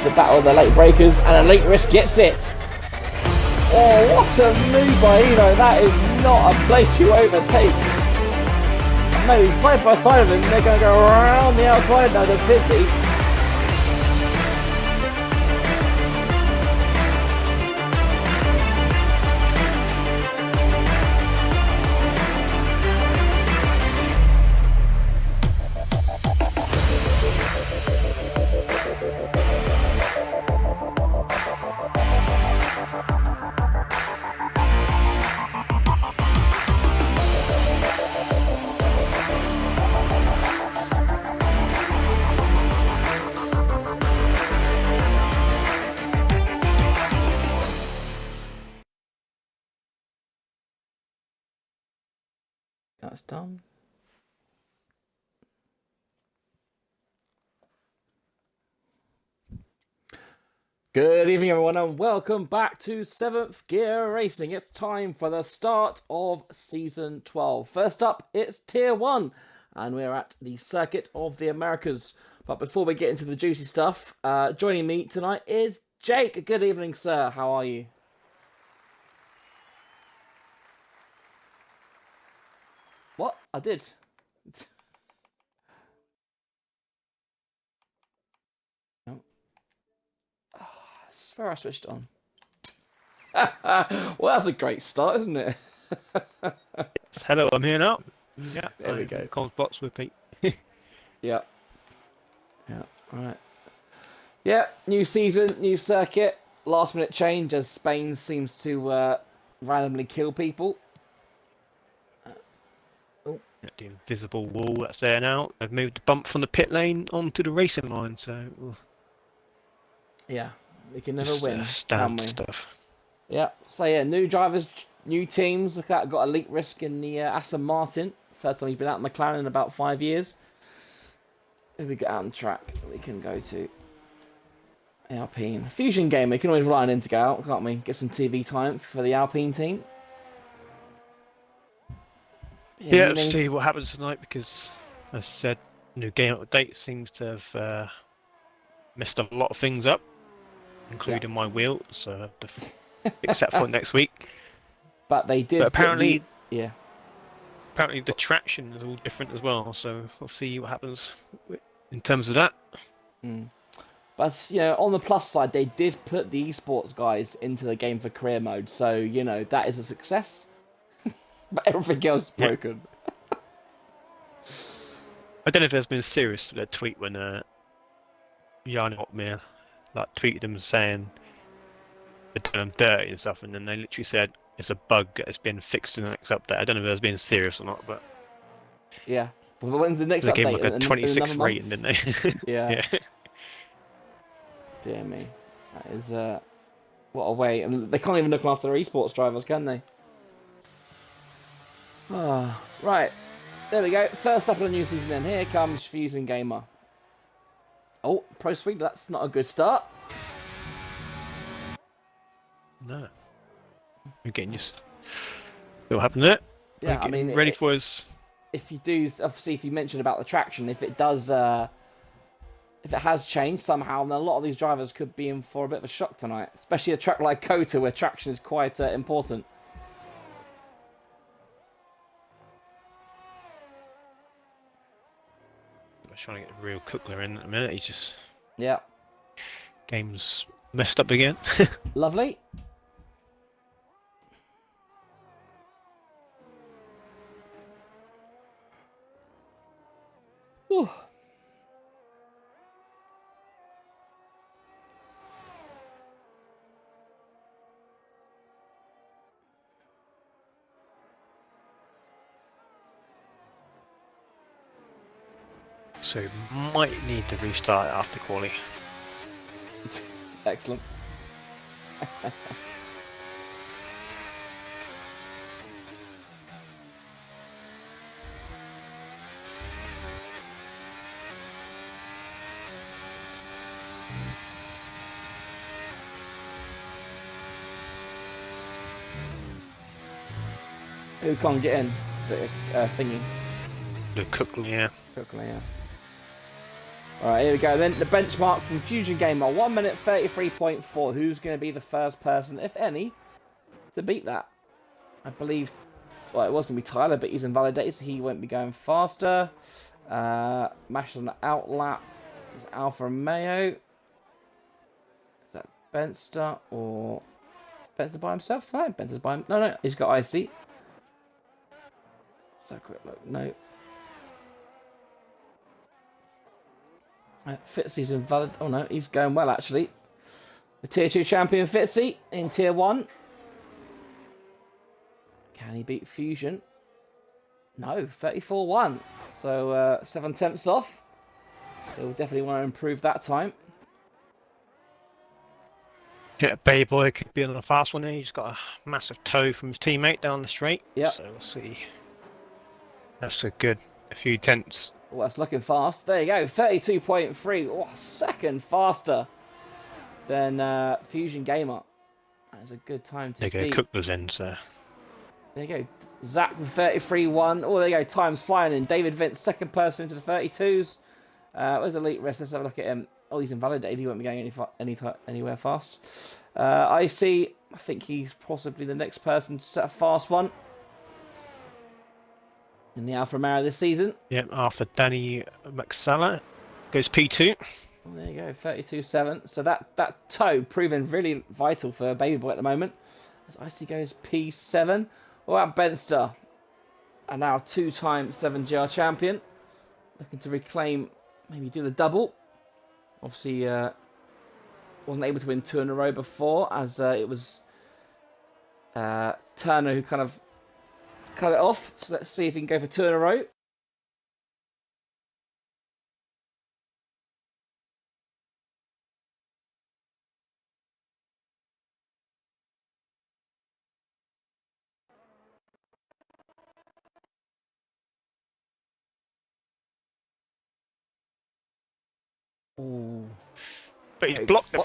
into the battle of the late breakers, and Elite Risk gets it. Oh, what a move by Eno. That is not a place you overtake. Maybe side by side of him, they're going to go around the outside now, the pity. That's done. Good evening, everyone, and welcome back to 7th Gear Racing. It's time for the start of Season 12. First up, it's Tier 1, and we're at the Circuit of the Americas. But before we get into the juicy stuff, joining me tonight is Jake. Good evening, sir. How are you? What? I did. No. I swear I switched on. Well, that's a great start, isn't it? Hello, I'm here now. Yeah, there we go. Comms box with Pete. Yeah. Yeah, alright. Yeah, new season, new circuit. Last minute change as Spain seems to randomly kill people. The invisible wall that's there now. They've moved the bump from the pit lane onto the racing line, so yeah, we can never win. Standard stuff. Yeah, so yeah, new drivers, new teams. Look at that, got Elite Risk in the Aston Martin. First time he's been out in McLaren in about 5 years. If we get out on the track, we can go to Alpine. Fusion game, we can always rely on him to go out, can't we? Get some TV time for the Alpine team. Yeah, let's see what happens tonight because, as I said, new game update seems to have messed a lot of things up, including my wheel, so I have to fix that for next week. But they did. But apparently, yeah. Apparently the traction is all different as well, so we'll see what happens in terms of that. But, you know, on the plus side, they did put the esports guys into the game for career mode, so, you know, that is a success. But everything else is broken. I don't know if there's been serious with their tweet when Jan Otmir tweeted them saying they're doing them dirty and stuff, and then they literally said it's a bug that's been fixed in the next update. I don't know if there's been serious or not, but yeah. But when's the next they update? gave like a 26 rating, didn't they? Yeah. Dear me, that is what a way. I mean, they can't even look after their esports drivers, can they? Oh, right, there we go. First up in the new season, then here comes Fusion Gamer. Oh, Pro Suite, that's not a good start. No. We're getting used to what happened there. Yeah, I mean, ready for us. If you do, obviously, if you mentioned about the traction, if it does, if it has changed somehow, then a lot of these drivers could be in for a bit of a shock tonight, especially a track like COTA, where traction is quite important. I'm trying to get the real Cookler in at the minute. He's just game's messed up again. Lovely. Whew. So might need to restart it after quali. Excellent. Who can't get in? Is it thingy? The Cookler, yeah. Cookler, yeah. All right, here we go. Then the benchmark from Fusion Gamer, 1 minute 33.4. Who's going to be the first person, if any, to beat that? I believe, well, it was going to be Tyler, but he's invalidated, so he won't be going faster. Mash on the outlap. Is Alpha Romeo. Is that Benster or Benster by himself? No, Benster's by him. No, he's got IC. Let's have a quick look. No. Fitzy's invalid. Oh no, he's going well actually. The Tier 2 champion Fitzy in Tier 1. Can he beat Fusion? No, 34-1. So 7 tenths off. He'll definitely want to improve that time. Yeah, Bay Boy could be on the fast one here. He's got a massive toe from his teammate down the straight. Yeah. So we'll see. That's a few tenths. Well, that's looking fast. There you go, 32.3. Oh, a second faster than Fusion Gamer. That's a good time to beat. They go cook those ends there. There you go. Zach with 33-1. Oh, there you go. Time's flying in. David Vince, second person into the 32s. Where's Elite Risk? Let's have a look at him. Oh, he's invalidated. He won't be going anywhere fast. I think he's possibly the next person to set a fast one in the Alfa Romeo this season. Yep, after Danny McSalla goes P2. Oh, there you go, 32.7. So that toe proving really vital for Baby Boy at the moment. As Icy goes P7. What about Benster? And now 2-time 7GR champion. Looking to reclaim, maybe do the double. Obviously, wasn't able to win 2 in a row before, as it was Turner who kind of cut it off. So let's see if he can go for 2 in a row. Ooh. But he's blocked them.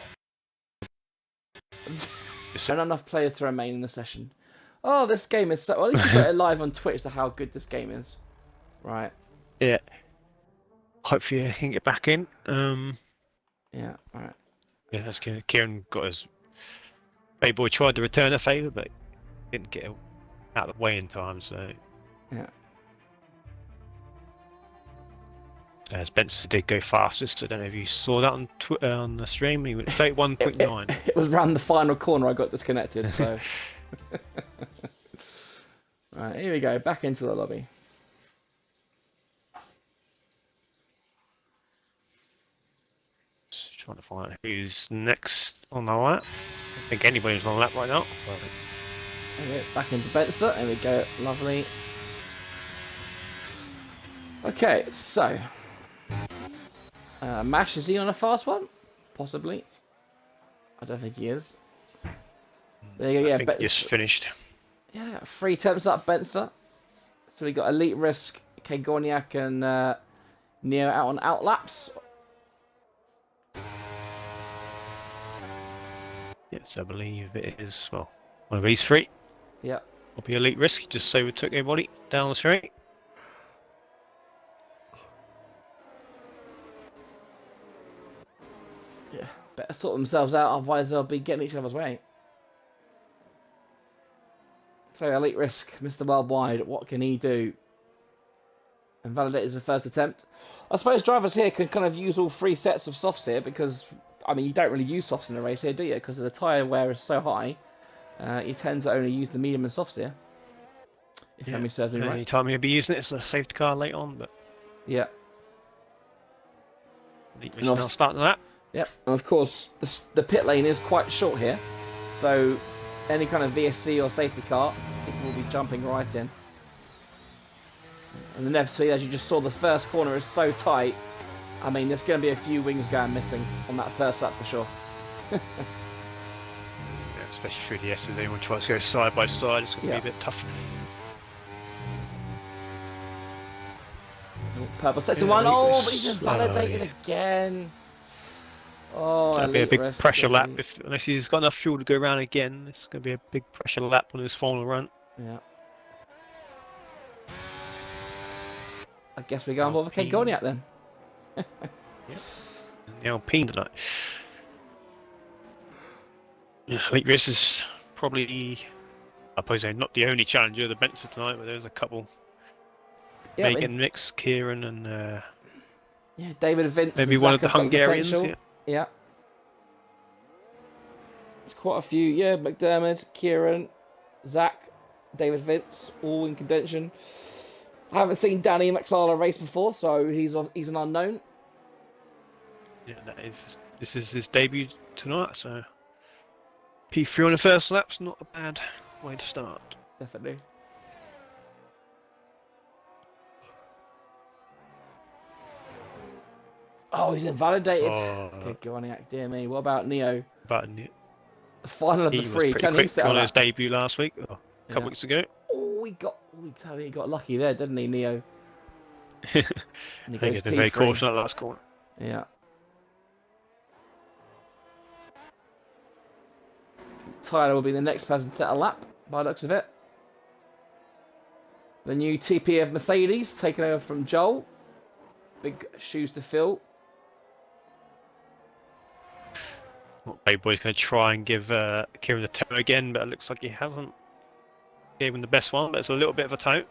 Not enough players to remain in the session. Oh, this game is so... Well, at least you put it live on Twitch to how good this game is. Right. Yeah. Hopefully he can get back in. Yeah, alright. Yeah, that's Kieran got his... Baby Boy tried to return a favour, but didn't get out of the way in time, so... Yeah. Spencer did go fastest. I don't know if you saw that on the stream. He went 31.9. It was round the final corner I got disconnected, so... Right, here we go. Back into the lobby. Just trying to find out who's next on the lap. I don't think anybody's on the lap right now. Okay, back into Benson. There we go. Lovely. Okay, so... Mash, is he on a fast one? Possibly. I don't think he is. There you go, yeah. I think just finished. Yeah, 3 attempts up, Benson. So we got Elite Risk, Kagorniak and Neo out on outlaps. Yes, I believe it is, well, one of these 3. Yeah. Will be Elite Risk, just so we took everybody down the straight. Yeah, better sort themselves out, otherwise they'll be getting each other's way. So Elite Risk, Mr. Worldwide, what can he do? Invalidate is the first attempt. I suppose drivers here can kind of use all 3 sets of softs here because, I mean, you don't really use softs in a race here, do you? Because the tyre wear is so high, you tend to only use the medium and softs here. If memory serves me right. Anytime you'll be using it as a safety car later on, but... Yeah. Elite Risk now starting that. Yep, and of course the pit lane is quite short here, so any kind of VSC or safety car, people will be jumping right in. And inevitably, as you just saw, the first corner is so tight. I mean, there's going to be a few wings going missing on that first lap for sure. Yeah, especially through the S's, anyone tries to go side by side, it's going to be a bit tough. Purple sector 1, oh, but he's invalidated again. Oh, it's going to be a big pressure lap, unless he's got enough fuel to go around again. It's going to be a big pressure lap on his final run. Yeah. I guess we're going with Kagorniak then. Yep. And the Alpine tonight. Yeah, I think this is probably, I suppose, not the only challenger of the Benson tonight, but there's a couple. Yeah, Megan Mix, Kieran, and yeah, David Vince maybe and one Zach of the have got the Hungarians. potential. Yeah. Yeah. It's quite a few. Yeah, McDermott, Kieran, Zach, David Vince, all in contention. I haven't seen Danny McSala race before, so he's an unknown. Yeah, this is his debut tonight, so P3 on the first lap's not a bad way to start. Definitely. Oh, he's invalidated. Good Gorniak, dear me. What about Neo? But The final of the he was three. pretty Can he quick settle on his that? debut last week, or a couple weeks ago. Oh, he got lucky there, didn't he, Neo? I And he think goes he's been very P3. cautious on that last corner. Yeah. Tyler will be the next person to set a lap, by the looks of it. The new TP of Mercedes, taken over from Joel. Big shoes to fill. Well, Babe Boy's going to try and give Kieran the toe again, but it looks like he hasn't gave him the best one, but it's a little bit of a toe.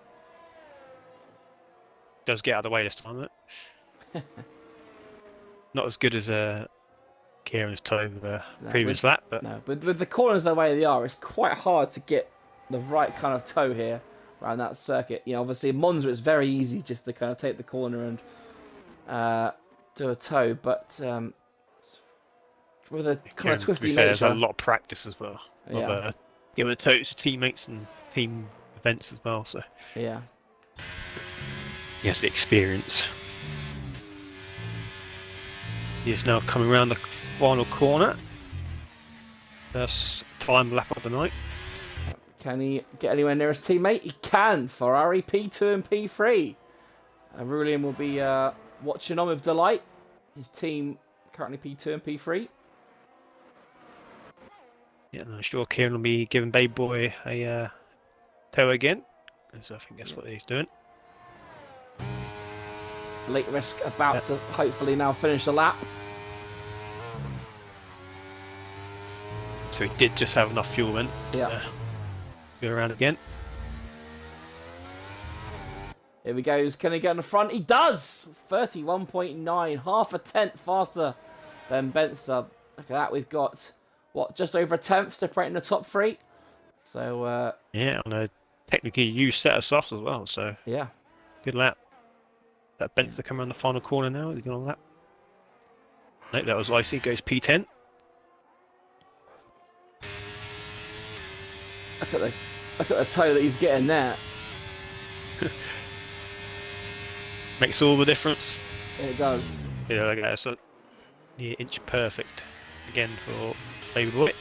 Does get out of the way this time, though. Not as good as Kieran's toe previous lap, but no, but with the corners the way they are, it's quite hard to get the right kind of toe here around that circuit. You know, obviously in Monza it's very easy just to kind of take the corner and do a toe, but with a kind of twisty nature. There's a lot of practice as well. Yeah. Giving the toes to teammates and team events as well, so yeah. he has the experience. He is now coming around the final corner. First time lap of the night. Can he get anywhere near his teammate? He can. Ferrari P2 and P3. Rulian will be watching on with delight. His team currently P2 and P3. Yeah, I'm sure Kieran will be giving Babe Boy a toe again, so I think that's what he's doing. Late risk about to hopefully now finish the lap. So he did just have enough fuel then to go around again. Here he goes. Can he get in the front? He does! 31.9. Half a tenth faster than Benster. Look at that. We've got, just over a tenth separating the top three. So, yeah, on a technically used set of softs as well, so yeah. Good lap. That Benster coming around the final corner now. Is he going to lap? No, that was Icy. Goes P10. Look at the toe that he's getting there. Makes all the difference. It does. Yeah, like that. So near inch perfect again for Baby Boy.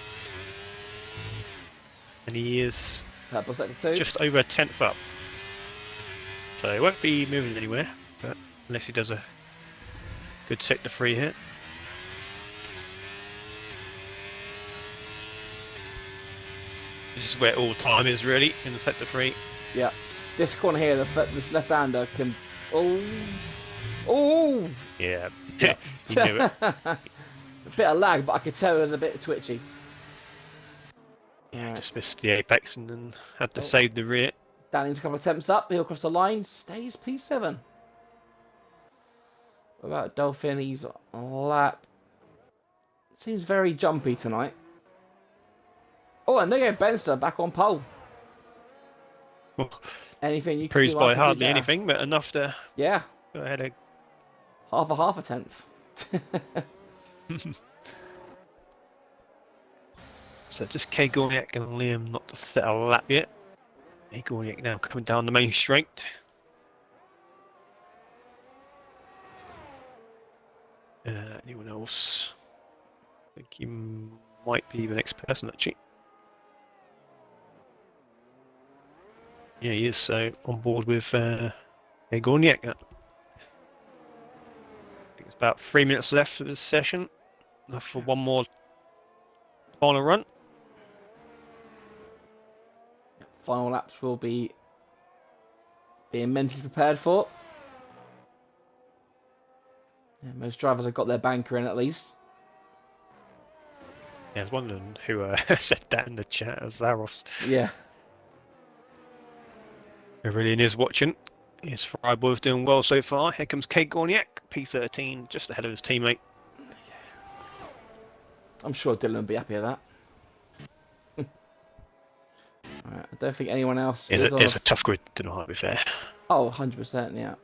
And he is just over a tenth up. So he won't be moving anywhere, but unless he does a good sector 3 here. This is where all time is really in the sector 3. Yeah. This corner here, this left-hander can... Oh! Yeah. He knew it. A bit of lag, but I could tell it was a bit twitchy. Yeah, just missed the apex and then had to save the rear. Danny's a couple of attempts up. He'll cross the line. Stays P7. What about Dolphin? He's on lap. Seems very jumpy tonight. Oh, and there you go, Benster back on pole. Well, anything you can proves do? by hardly anything, but enough to go ahead of half a tenth. So just K Gorniak and Liam not to set a lap yet. K Gorniak now coming down the main straight. Anyone else? I think he might be the next person actually. Yeah, he is so on board with K Gorniak. I think it's about 3 minutes left of this session. Enough for one more final run. Final laps will be being mentally prepared for. Yeah, most drivers have got their banker in at least. Yeah, I was wondering who said that in the chat. As Zaros. Yeah. Aurelian is watching. His Freiburg's doing well so far. Here comes Kate Gorniak, P13, just ahead of his teammate. I'm sure Dylan would be happy with that. Right, I don't think anyone else is on It's a tough grid tonight, to be fair. Oh, 100%, yeah.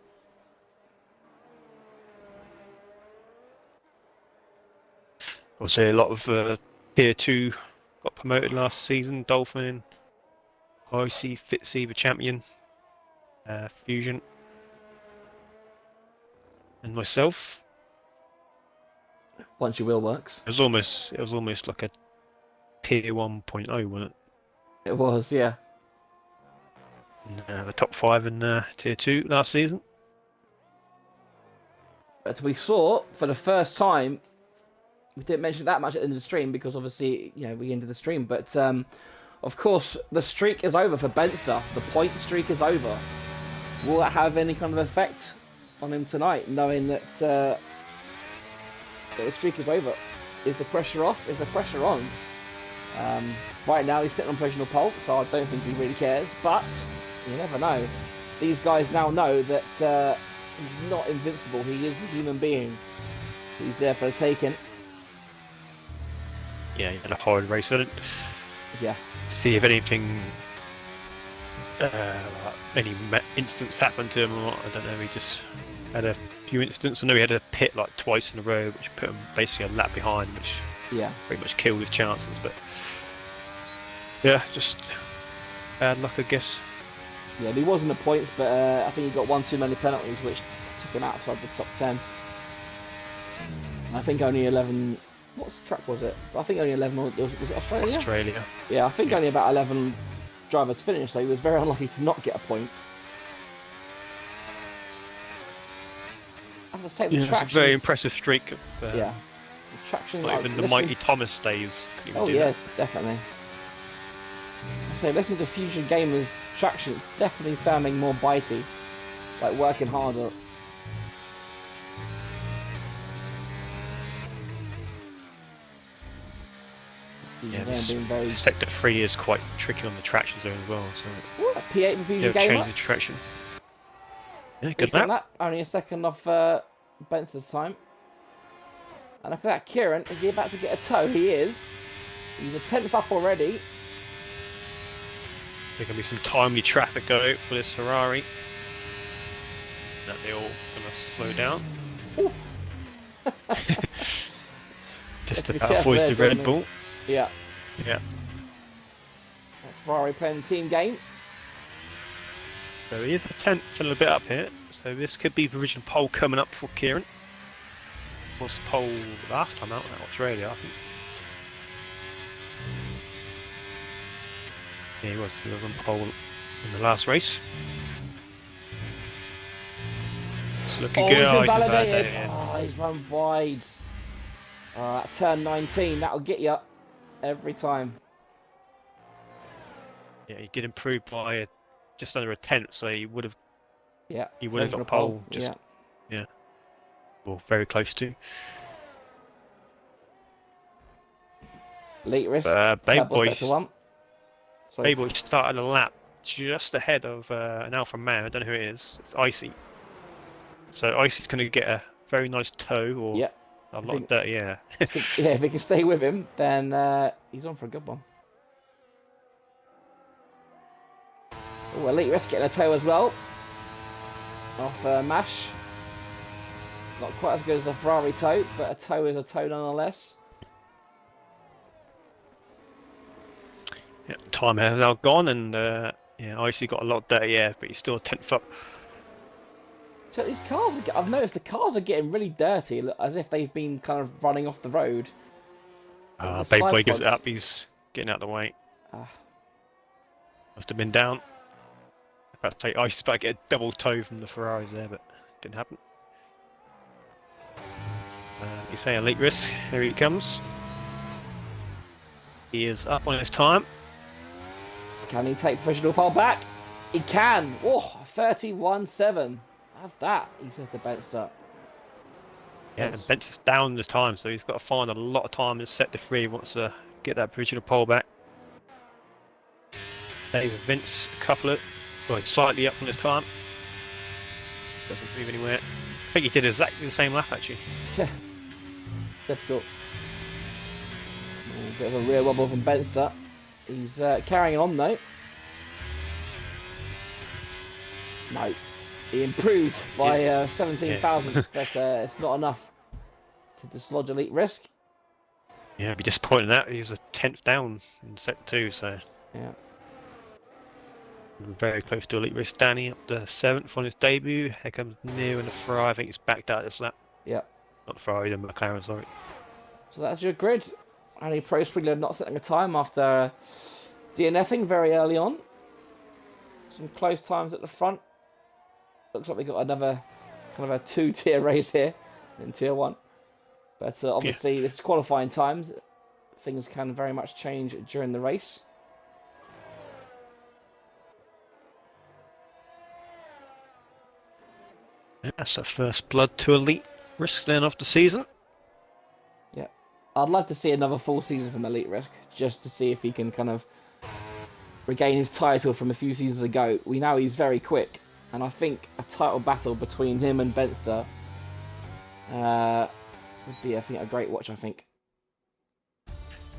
Obviously, a lot of Tier 2 got promoted last season. Dolphin, IC, Fitzy, the champion, Fusion, and myself. Once your wheel works. It was almost like a Tier 1.0, wasn't it? It was, yeah. The top 5 in Tier 2 last season. But we saw, for the first time, we didn't mention that much at the end of the stream because obviously, we ended the stream. But, of course, the streak is over for Benster. The point streak is over. Will that have any kind of effect on him tonight, knowing that the streak is over? Is the pressure off? Is the pressure on? Right now, he's sitting on provisional pole, so I don't think he really cares. But you never know. These guys now know that he's not invincible. He is a human being. He's there for the taking. Yeah, he had a horrid race, didn't it? Yeah. See if anything, any instance happened to him or not. I don't know. He just had a few incidents. I know he had a pit like twice in a row, which put him basically a lap behind, which pretty much killed his chances. But yeah, just bad luck, I guess. Yeah, he was in the points, but I think he got one too many penalties, which took him outside the top 10. I think only 11. What track was it? I think only 11. Was it Australia? Australia. Yeah, I think only about 11 drivers finished, so he was very unlucky to not get a point. I have to say, the traction. It's a very impressive streak. The traction. Not even the mighty Thomas days. Oh yeah, definitely. I say, listen to Fusion Gamers' traction. It's definitely sounding more bitey, like working harder. Sector 3 is quite tricky on the traction zone as well. So ooh, P8 for Fusion Gamer. Change the traction. Yeah, good lap. Only a second off Benson's time. And look at that, Kieran, is he about to get a tow? He is. He's a 10th up already. There's going to be some timely traffic go for this Ferrari. That they're all going to slow down. Just about avoids the Red Bull. Yeah. Yeah. Ferrari playing the team game. So he is the 10th and a bit up here. So this could be the original pole coming up for Kieran. Was the pole last time out in Australia, I think. Yeah, he was on pole in the last race. It's looking good. He's invalidated. He's run wide. At turn 19, that'll get you every time. Yeah, he did improve by just under a tenth, so he would have. Yeah. He would have got pole. Just yeah. Well, very close to. Late risk. Babe Boy started a lap just ahead of an Alpha Man. I don't know who it is. It's Icy. So Icy's going to get a very nice tow or a lot of dirty air. If he can stay with him, then he's on for a good one. Oh, Elite Risk getting a tow as well. Off Mash. Not quite as good as a Ferrari tow, but a tow is a tow nonetheless. Yeah, time has now gone, and Icy got a lot of dirty air, but he's still 10th up. So these cars, I've noticed the cars are getting really dirty, as if they've been kind of running off the road. Babe Boy gives it up, he's getting out of the way. Must have been down. About to say, Icy's about to get a double tow from the Ferraris there, but didn't happen. You say Elite Risk, here he comes. He is up on his time. Can he take provisional pole back? He can! Oh, 31.7. Have that, he says to Benster. Yeah, and Benson's down this time, so he's got to find a lot of time to set the free. He wants to get that original pole back. David Vince, a couple of, well, slightly up on his time. Doesn't move anywhere. I think he did exactly the same lap actually. Yeah, difficult. A bit of a rear wobble from Benster. He's carrying on though. No, he improved by 17 thousandths, but it's not enough to dislodge Elite Risk. Yeah, it'd be disappointing that he's a 10th down in set 2, so yeah, very close to Elite Risk. Danny up to 7th on his debut. Here comes Near in the Ferrari. I think he's backed out this lap. Yeah. Not the Ferrari, the McLaren, sorry. So that's your grid. Andy Pro Springer not setting a time after DNFing very early on. Some close times at the front. Looks like we got another kind of a 2-tier race here in tier 1. But obviously, this is qualifying times. Things can very much change during the race. Yeah, that's the first blood to Elite Risk then of the season. Yeah. I'd love to see another full season from Elite Risk, just to see if he can kind of regain his title from a few seasons ago. We know he's very quick, and I think a title battle between him and Benster would be, I think, a great watch, I think.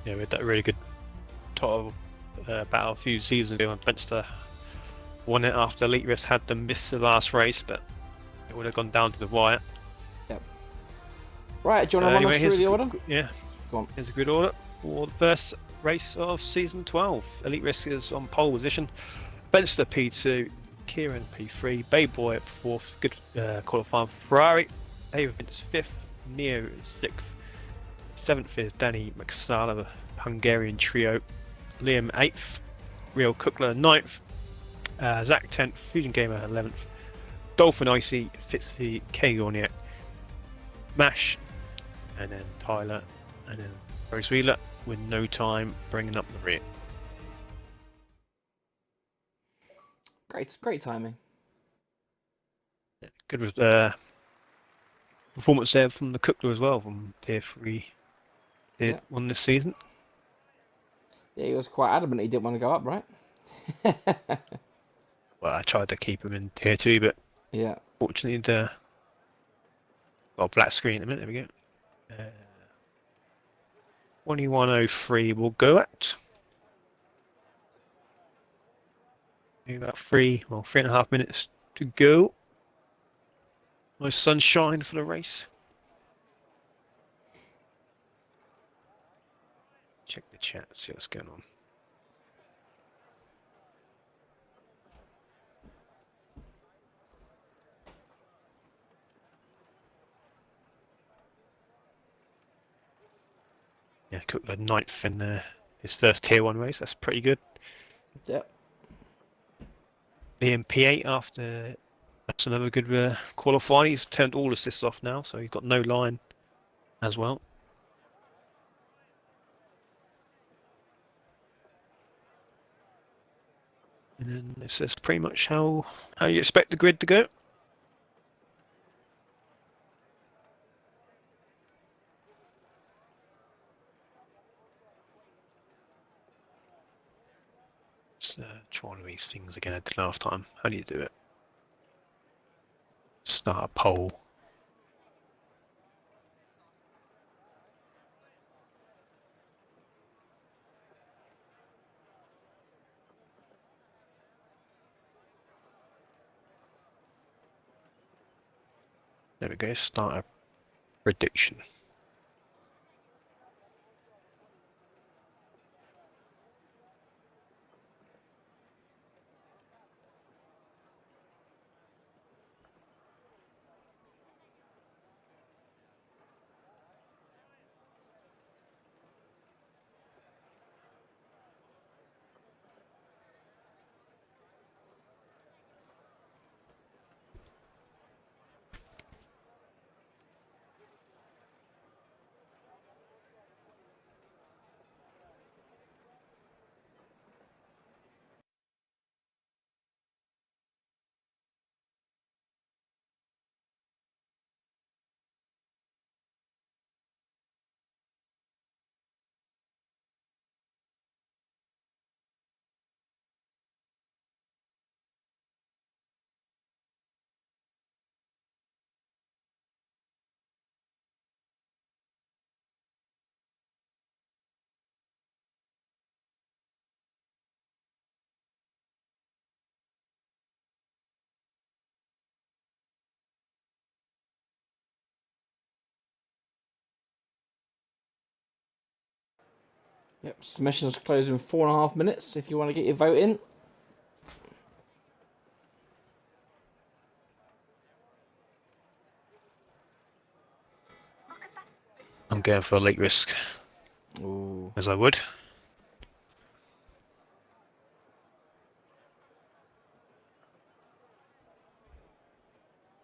Yeah, we had that really good title battle a few seasons ago, and Benster won it after Elite Risk had to miss the last race, but it would have gone down to the wire. Yep. Right, do you want to run us through the order? Yeah. Go on. Here's a good order for the first race of season 12. Elite Risk is on pole position. Benster P2, Kieran P3, Bay Boy at 4th, good qualifying for Ferrari. David Vince 5th, Neo 6th, 7th is Danny McSala, Hungarian trio. Liam 8th, Real Cookler 9th, Zach 10th, Fusion Gamer 11th, Dolphin Icy, Fitzy, Kagorniak, Mash, and then Tyler, and then Rose Wheeler with no time bringing up the rear. Great timing. Yeah, good performance there from the Cookler as well, from tier 3, tier 1 this season. Yeah, he was quite adamant he didn't want to go up, right? Well, I tried to keep him in tier 2, but yeah, fortunately got a black screen in a minute. There we go. 21:03 we'll go at. About 3.5 minutes to go. Nice sunshine for the race. Check the chat, see what's going on. Yeah, Cookler 9th in his first tier 1 race. That's pretty good. Yep. Liam P8 after that's another good qualifying. He's turned all assists off now, so he's got no line as well. And then this is pretty much how you expect the grid to go. Let's try one of these things again I did last time. How do you do it? Start a poll. There we go, start a prediction. Yep, submissions close in 4.5 minutes if you want to get your vote in. I'm going for a late risk, Ooh. as I would.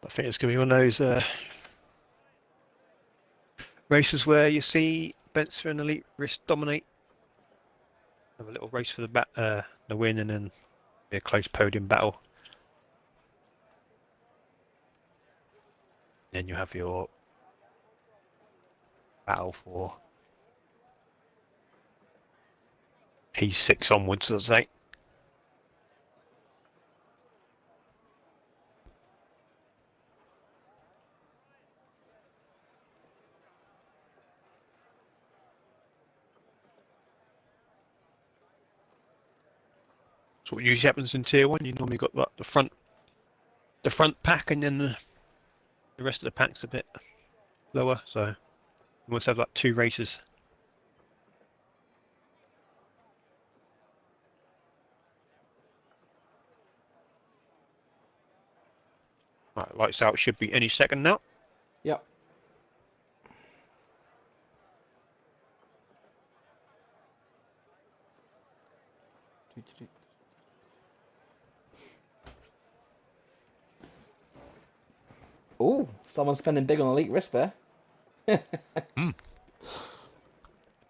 I think it's going to be one of those races where you see Benson and Elite Risk dominate, have a little race for the win, and then be a close podium battle. Then you have your battle for P6 onwards, I'd say. So what usually happens in Tier 1, you normally got like, the front pack, and then the rest of the pack's a bit lower, so you must have like 2 races. Right, lights out should be any second now. Yep. Ooh, someone's spending big on elite risk there. Don't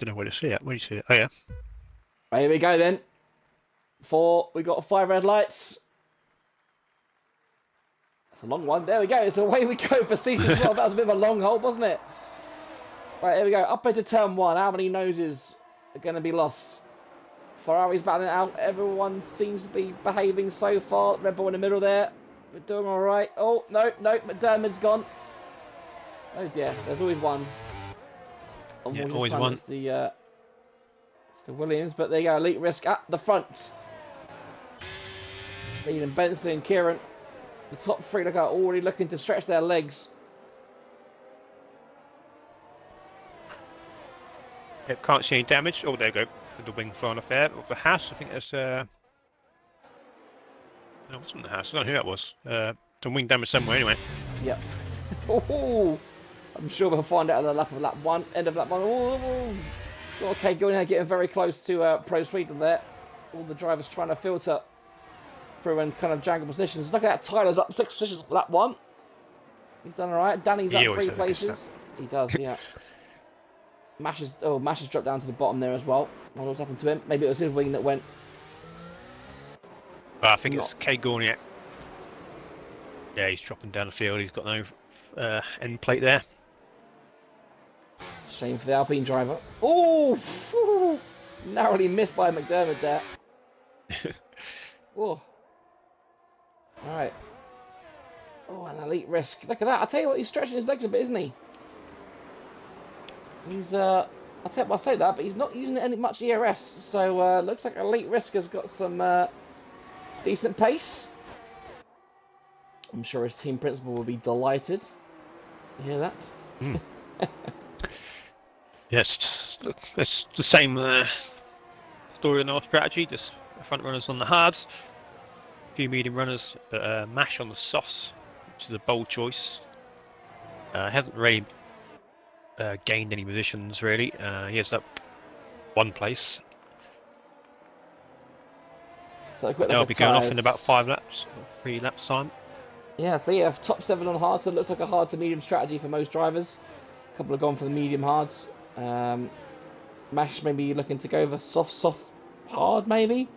know where to see it. Where do you see it? Oh yeah. Right, here we go then. We got 5 red lights. That's a long one. There we go. So away we go for season 12. That was a bit of a long hold, wasn't it? Right, here we go. Up into turn 1. How many noses are going to be lost? Ferrari's battling it out. Everyone seems to be behaving so far. Red Bull in the middle there. We're doing all right. Oh, no. McDermott's gone. Oh, dear. There's always one. Yeah, always one. It's the Williams, but there you go. Elite risk at the front. Leading Benson and Kieran. The top 3 look are already looking to stretch their legs. Yep, can't see any damage. Oh, there you go. The wing flying off there. The house, I think that's no, it wasn't the house. I don't know who that was. Some wing damage somewhere anyway. Yep. Oh, I'm sure we'll find out at the lap 1, end of lap 1. Oh, okay, going out, getting very close to Pro Sweden there. All the drivers trying to filter through and kind of jangle positions. Look at that, Tyler's up 6 positions lap 1. He's done all right. Danny's up 3 places. He does, yeah. Mash has dropped down to the bottom there as well. I don't know what's happened to him. Maybe it was his wing that went. I think it's Kay Gorniak. Yeah, he's dropping down the field. He's got no end plate there. Shame for the Alpine driver. Oh, narrowly missed by McDermott there. Oh. All right. Oh, an elite risk. Look at that. I'll tell you what, he's stretching his legs a bit, isn't he? He's, I'll say that, but he's not using any much ERS. So, looks like elite risk has got some decent pace. I'm sure his team principal will be delighted to hear that. Yes, look, it's the same story in our strategy. Just front runners on the hards, a few medium runners, but Mash on the softs, which is a bold choice. Hasn't really gained any positions really. He is up 1 place. So They'll be going off in about 5 laps, 3 laps time. Yeah, so yeah, top 7 on hard, so it looks like a hard to medium strategy for most drivers. A couple have gone for the medium hards. Mash maybe looking to go for soft, hard maybe.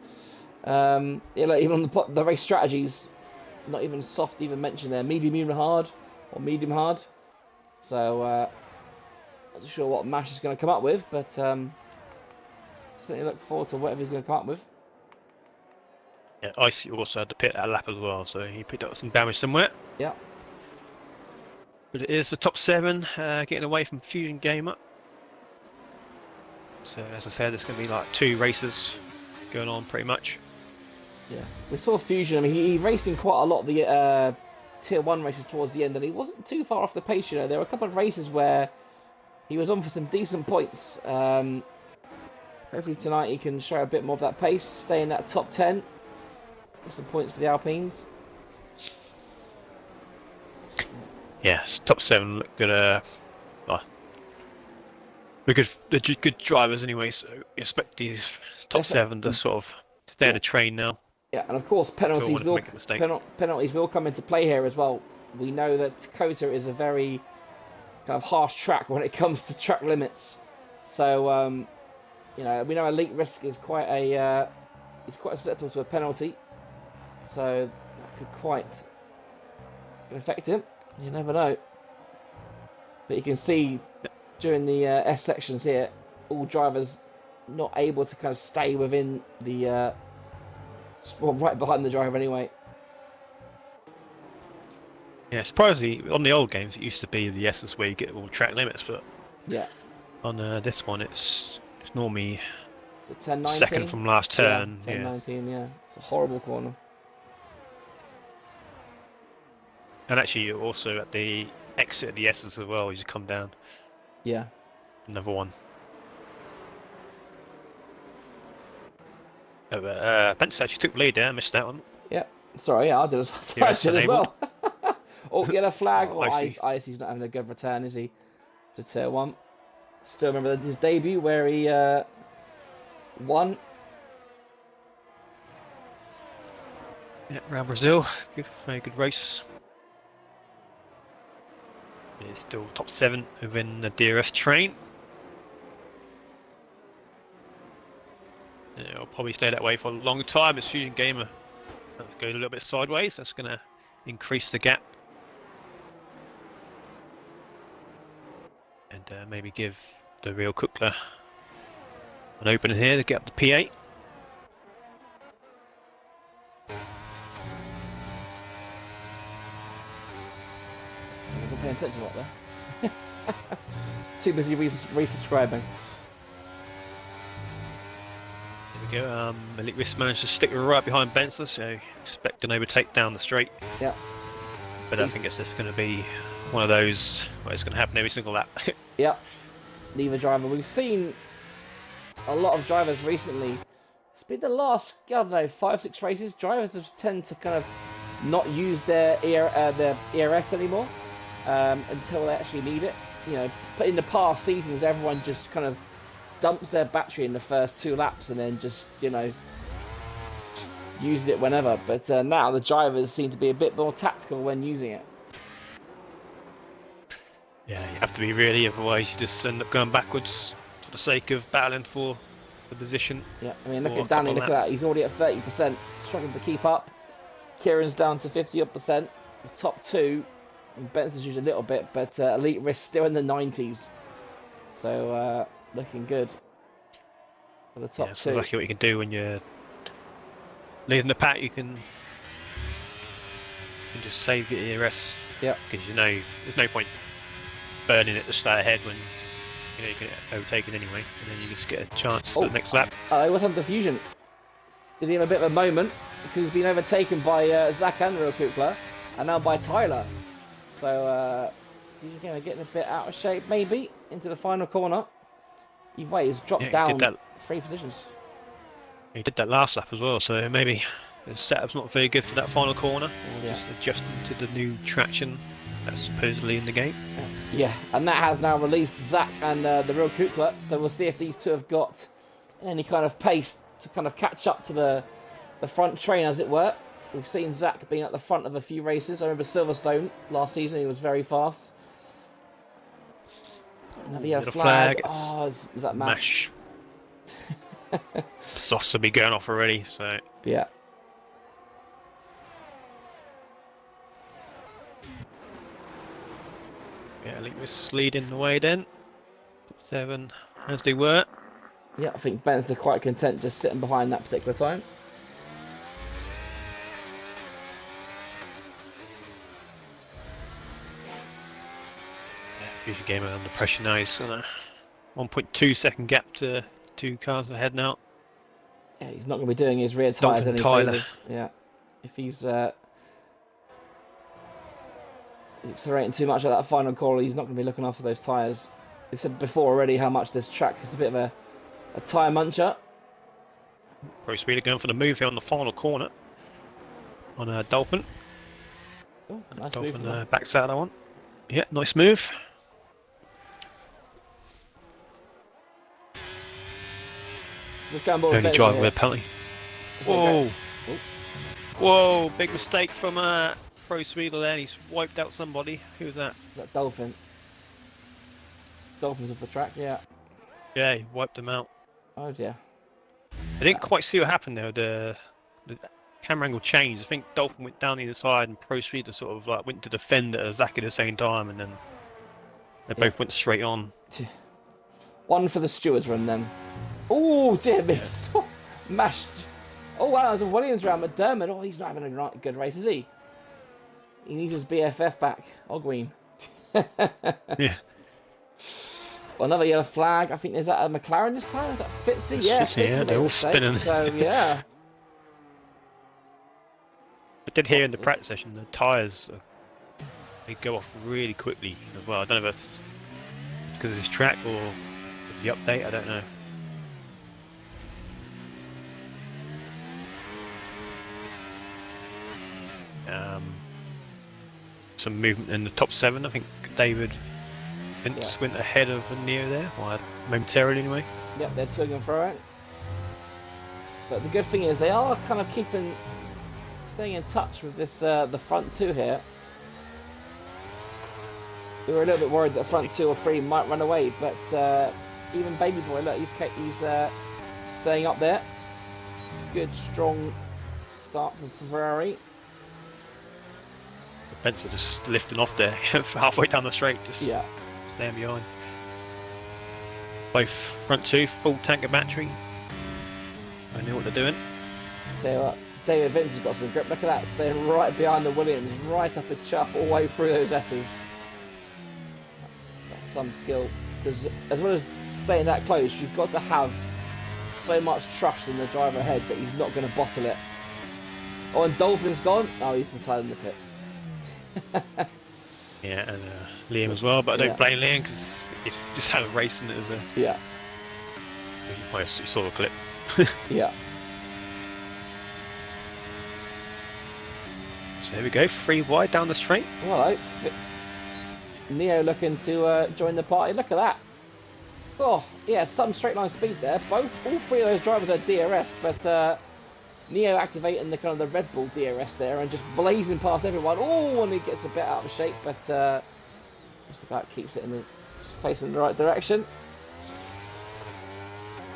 Yeah, like even on the race strategies, not even soft even mentioned there. Medium hard or medium hard. So not sure what Mash is going to come up with, but certainly look forward to whatever he's going to come up with. Yeah, Icy also had to pit that lap as well, so he picked up some damage somewhere. Yeah. But it is the top 7, getting away from Fusion Gamer. So as I said, there's going to be like 2 races going on pretty much. Yeah, we saw Fusion. I mean, he raced in quite a lot of the Tier 1 races towards the end, and he wasn't too far off the pace, you know. There were a couple of races where he was on for some decent points. Hopefully tonight he can show a bit more of that pace, stay in that top 10. Get some points for the Alpines. Yes, top 7 look good. They're good drivers anyway, so you expect these top 7 to sort of stay on the train now. Yeah, and of course penalties will come into play here as well. We know that COTA is a very kind of harsh track when it comes to track limits. So you know, we know Elite Risk is quite susceptible to a penalty. So that could affect him. You never know. But you can see during the S sections here, all drivers not able to kind of stay within the right behind the driver anyway. Yeah, surprisingly, on the old games it used to be the S's where you get all track limits, but yeah, on this one it's normally 10-19? Second from last turn. Yeah, 10-19, yeah. It's a horrible corner. And actually, you're also at the exit of the S's as well. You just come down. Yeah. Another one. Pence actually took the lead there. Missed that one. Yeah. Sorry, yeah, I did as well. Oh, yellow flag. Oh, Icy's not having a good return, is he? To tier 1. Still remember his debut where he won. Yeah, around Brazil. Very good race. He's still top 7 within the DRS train. It'll probably stay that way for a long time. It's Fusion Gamer. Let's go a little bit sideways. That's going to increase the gap. And maybe give the real Cookler an opening here to get up to P8. I wasn't paying attention a lot there. Too busy resubscribing. There we go. Elite Risk managed to stick right behind Benson, so expect an overtake down the straight. Yeah. But I think it's just going to be one of those where it's going to happen every single lap. Yep. Neither driver. We've seen a lot of drivers recently. It's been the last, I don't know, 5-6 races. Drivers have tend to kind of not use their ERS anymore until they actually need it. You know, but in the past seasons, everyone just kind of dumps their battery in the first 2 laps and then just, you know, just uses it whenever. But now the drivers seem to be a bit more tactical when using it. Yeah, you have to be really, otherwise you just end up going backwards for the sake of battling for the position. Yeah, I mean, look at Danny, look at that. He's already at 30%, struggling to keep up. Kieran's down to 50%. The top 2, Benson's used a little bit, but Elite Risk still in the 90s. So, looking good for the top 2. That's exactly what you can do when you're leading the pack. You can just save your ERS. Yeah. Because you know there's no point burning it to stay ahead when you know you get overtaken anyway, and then you just get a chance at the next lap. He was on the Fusion. Did he have a bit of a moment? Because he's been overtaken by Zach and Real Kukla, and now by Tyler. So he's going to get a bit out of shape, maybe, into the final corner. Either way, he's dropped down 3 positions. He did that last lap as well, so maybe the setup's not very good for that final corner. Yeah. Just adjusting to the new traction that's supposedly in the game. Yeah, and that has now released Zach and the Real Kukla, so we'll see if these two have got any kind of pace to kind of catch up to the front train, as it were. We've seen Zach being at the front of a few races. I remember Silverstone last season, he was very fast. Another yellow flag. Oh, is that Mash? Sauce will be going off already, so... Yeah. Yeah, Elite was leading the way then. 7, as they were. Yeah, I think Ben's quite content just sitting behind that particular time. Fusion Gamer under pressure now. He's on a 1.2 second gap to 2 cars ahead now. Yeah, he's not going to be doing his rear tyres any favours. Yeah, if he's accelerating too much at that final corner, he's not going to be looking after those tyres. We've said before already how much this track is a bit of a A tyre muncher. Pro Speeder going for the move here on the final corner on a Dolphin. Oh, nice Dolphin move. backs out that one. Yeah, nice move. Just going ball Only driver with a penalty. Whoa! Oh. Whoa! Big mistake from Pro Speeder there. He's wiped out somebody. Who was that? Is that Dolphin? Dolphin's off the track, yeah. Yeah, he wiped them out. Oh dear. I didn't quite see what happened there. The camera angle changed. I think Dolphin went down the inside and Pro Speeder sort of like went to defend at exactly the same time, and then they both went straight on. One for the stewards run then. Oh dear me. Yeah. Mashed. Oh wow, there's a Williams round McDermott. Oh, he's not having a good race, is he? He needs his BFF back. Ogween. Yeah. Well, another yellow flag. I think, is that a McLaren this time? Is that Fitzy? Yeah, Fitzy, yeah, they're all spinning. So, yeah. I did hear in the practice session the tyres, they go off really quickly as well. I don't know if it's because of this track or the update, I don't know. Some movement in the top 7. I think David Vince went ahead of Neo there, well, momentarily anyway. Yep, they're to and fro. But the good thing is they are kind of staying in touch with this the front 2 here. We were a little bit worried that the front 2 or 3 might run away, but even Baby Boy, look, he's staying up there. Good, strong start for Ferrari. Spencer just lifting off there halfway down the straight, just staying behind. Both front 2, full tank of battery. I know what they're doing. So what, David Vince has got some grip. Look at that, staying right behind the Williams, right up his chuff, all the way through those S's. That's some skill. Because as well as staying that close, you've got to have so much trust in the driver ahead that he's not going to bottle it. Oh, and Dolphin's gone. Oh, he's retired in the pits. Yeah, and Liam as well, but I don't blame Liam because it's just how racing it is. Yeah. You saw the clip. Yeah. So here we go, 3 wide down the straight. Well, Neo looking to join the party. Look at that. Oh, yeah, some straight line speed there. All 3 of those drivers are DRS, but Neo activating the kind of the Red Bull DRS there and just blazing past everyone. Oh, and he gets a bit out of shape, but just about keeps it facing the right direction.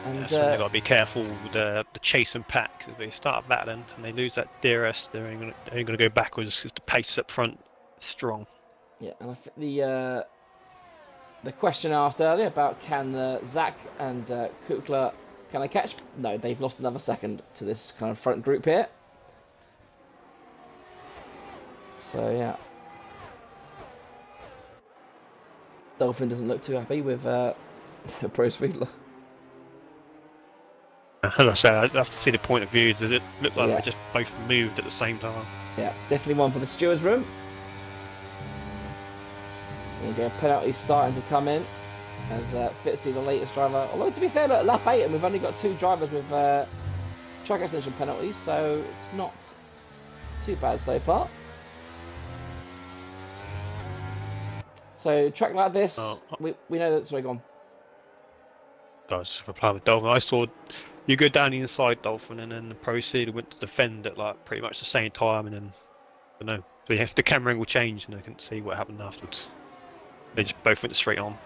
And so they've got to be careful with the chase and pack. If they start battling and they lose that DRS, they're only going to go backwards because the pace up front is strong. Yeah, and I think the question asked earlier about can Zach and Kukla, can I catch? No, they've lost another second to this kind of front group here. So yeah, Dolphin doesn't look too happy with Pro Speedler. As I said, I'd have to see the point of view. Does it look like they just both moved at the same time? Yeah, definitely one for the stewards' room. There you go, penalty starting to come in as Fitzy, the latest driver. Although to be fair, at lap 8 and we've only got 2 drivers with track extension penalties, so it's not too bad so far. So track like this, we know that. Sorry, go on. Guys, reply with Dolphin. I saw you go down the inside, Dolphin, and then the Pro Speeder went to defend at like pretty much the same time, and then I don't know. So yeah, the camera angle changed, and I couldn't see what happened afterwards. They just both went straight on.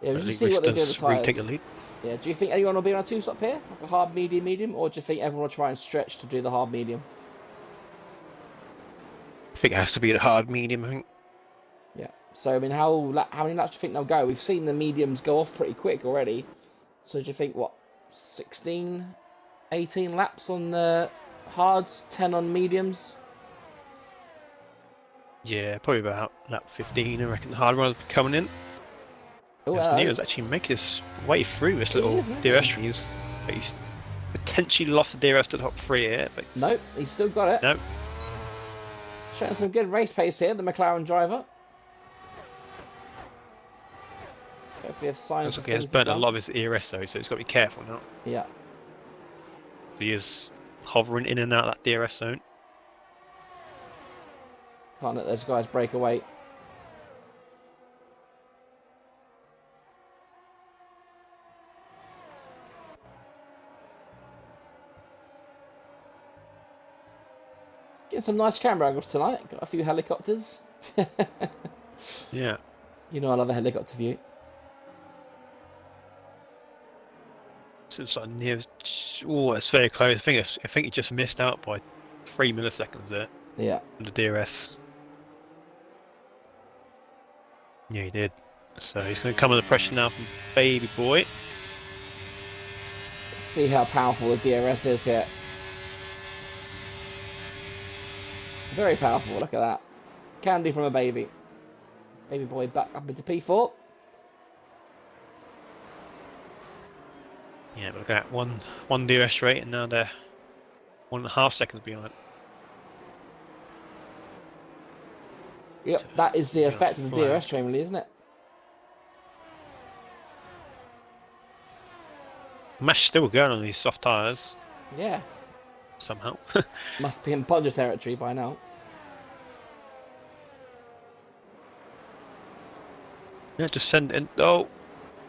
Yeah, we'll just see what they do with the tyres. Retake the lead. Yeah, do you think anyone will be on a 2-stop here? Like a hard, medium, or do you think everyone will try and stretch to do the hard, medium? I think it has to be the hard, medium, I think. Yeah. So, I mean, how many laps do you think they'll go? We've seen the mediums go off pretty quick already. So, do you think, what, 16, 18 laps on the hards, 10 on mediums? Yeah, probably about lap 15, I reckon the hard one will be coming in. Neo's actually making his way through this little DRS trees. He's potentially lost the DRS to the top 3 here. But nope, he's still got it. Nope. Showing some good race pace here, the McLaren driver. We have signs Looks of like he has things to burnt a come. lot of his ERS though, so he's got to be careful now. Yeah. He is hovering in and out of that DRS zone. Can't let those guys break away. Getting some nice camera angles tonight. Got a few helicopters. Yeah. You know I love a helicopter view. So it's like near. Oh, it's very close. I think he just missed out by 3 milliseconds there. Yeah. On the DRS. Yeah, he did. So he's going to come under pressure now from Baby Boy. See how powerful the DRS is here. Very powerful. Look at that. Candy from a baby. Baby Boy back up into P4. Yeah, but look at that. One DRS rate, and now they're 1.5 seconds behind. Yep, that is the Yeah, effect of the DRS train, really, isn't it? Mash still going on these soft tyres. Yeah. Somehow. Must be in Podger territory by now. Yeah, just send it in. Oh,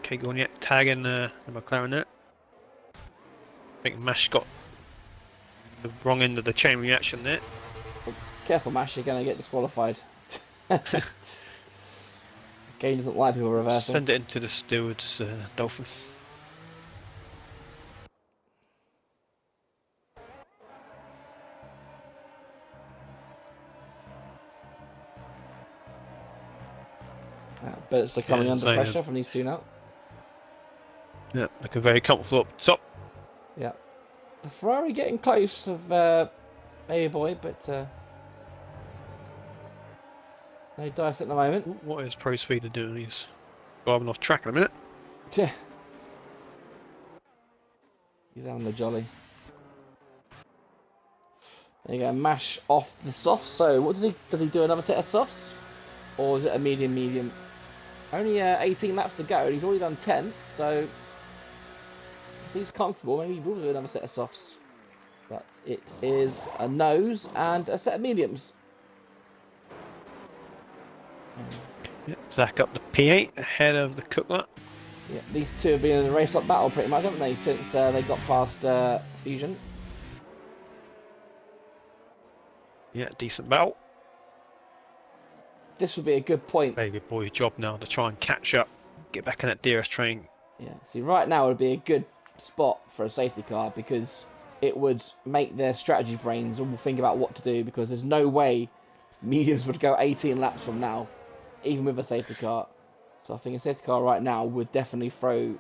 okay, go on yet. Tagging the McLaren there. I think Mash got the wrong end of the chain reaction there. Careful, Mash, you're going to get disqualified. Game doesn't like people reversing. Send it into the steward's Dolphin. But it's coming Yeah, under same. pressure from these two now. Yeah, looking very comfortable up top. Yeah. The Ferrari getting close of Baby Boy, but no dice at the moment. Ooh, what is Pro Speeder doing? He's driving off track in a minute. Yeah. He's having the jolly. There you go, Mash off the softs. So what does he do another set of softs? Or is it a medium? Only 18 laps to go, and he's already done 10, so if he's comfortable, maybe he will do another set of softs. But it is a nose and a set of mediums. Yeah, Zach up the P8 ahead of the Cookler. Yeah, these two have been in a race-up battle pretty much, haven't they, since they got past Fusion. Yeah, decent battle. This would be a good point. Baby Boy's job now to try and catch up, get back in that DRS train. Yeah, see, right now would be a good spot for a safety car because it would make their strategy brains all think about what to do because there's no way mediums would go 18 laps from now, even with a safety car. So I think a safety car right now would definitely throw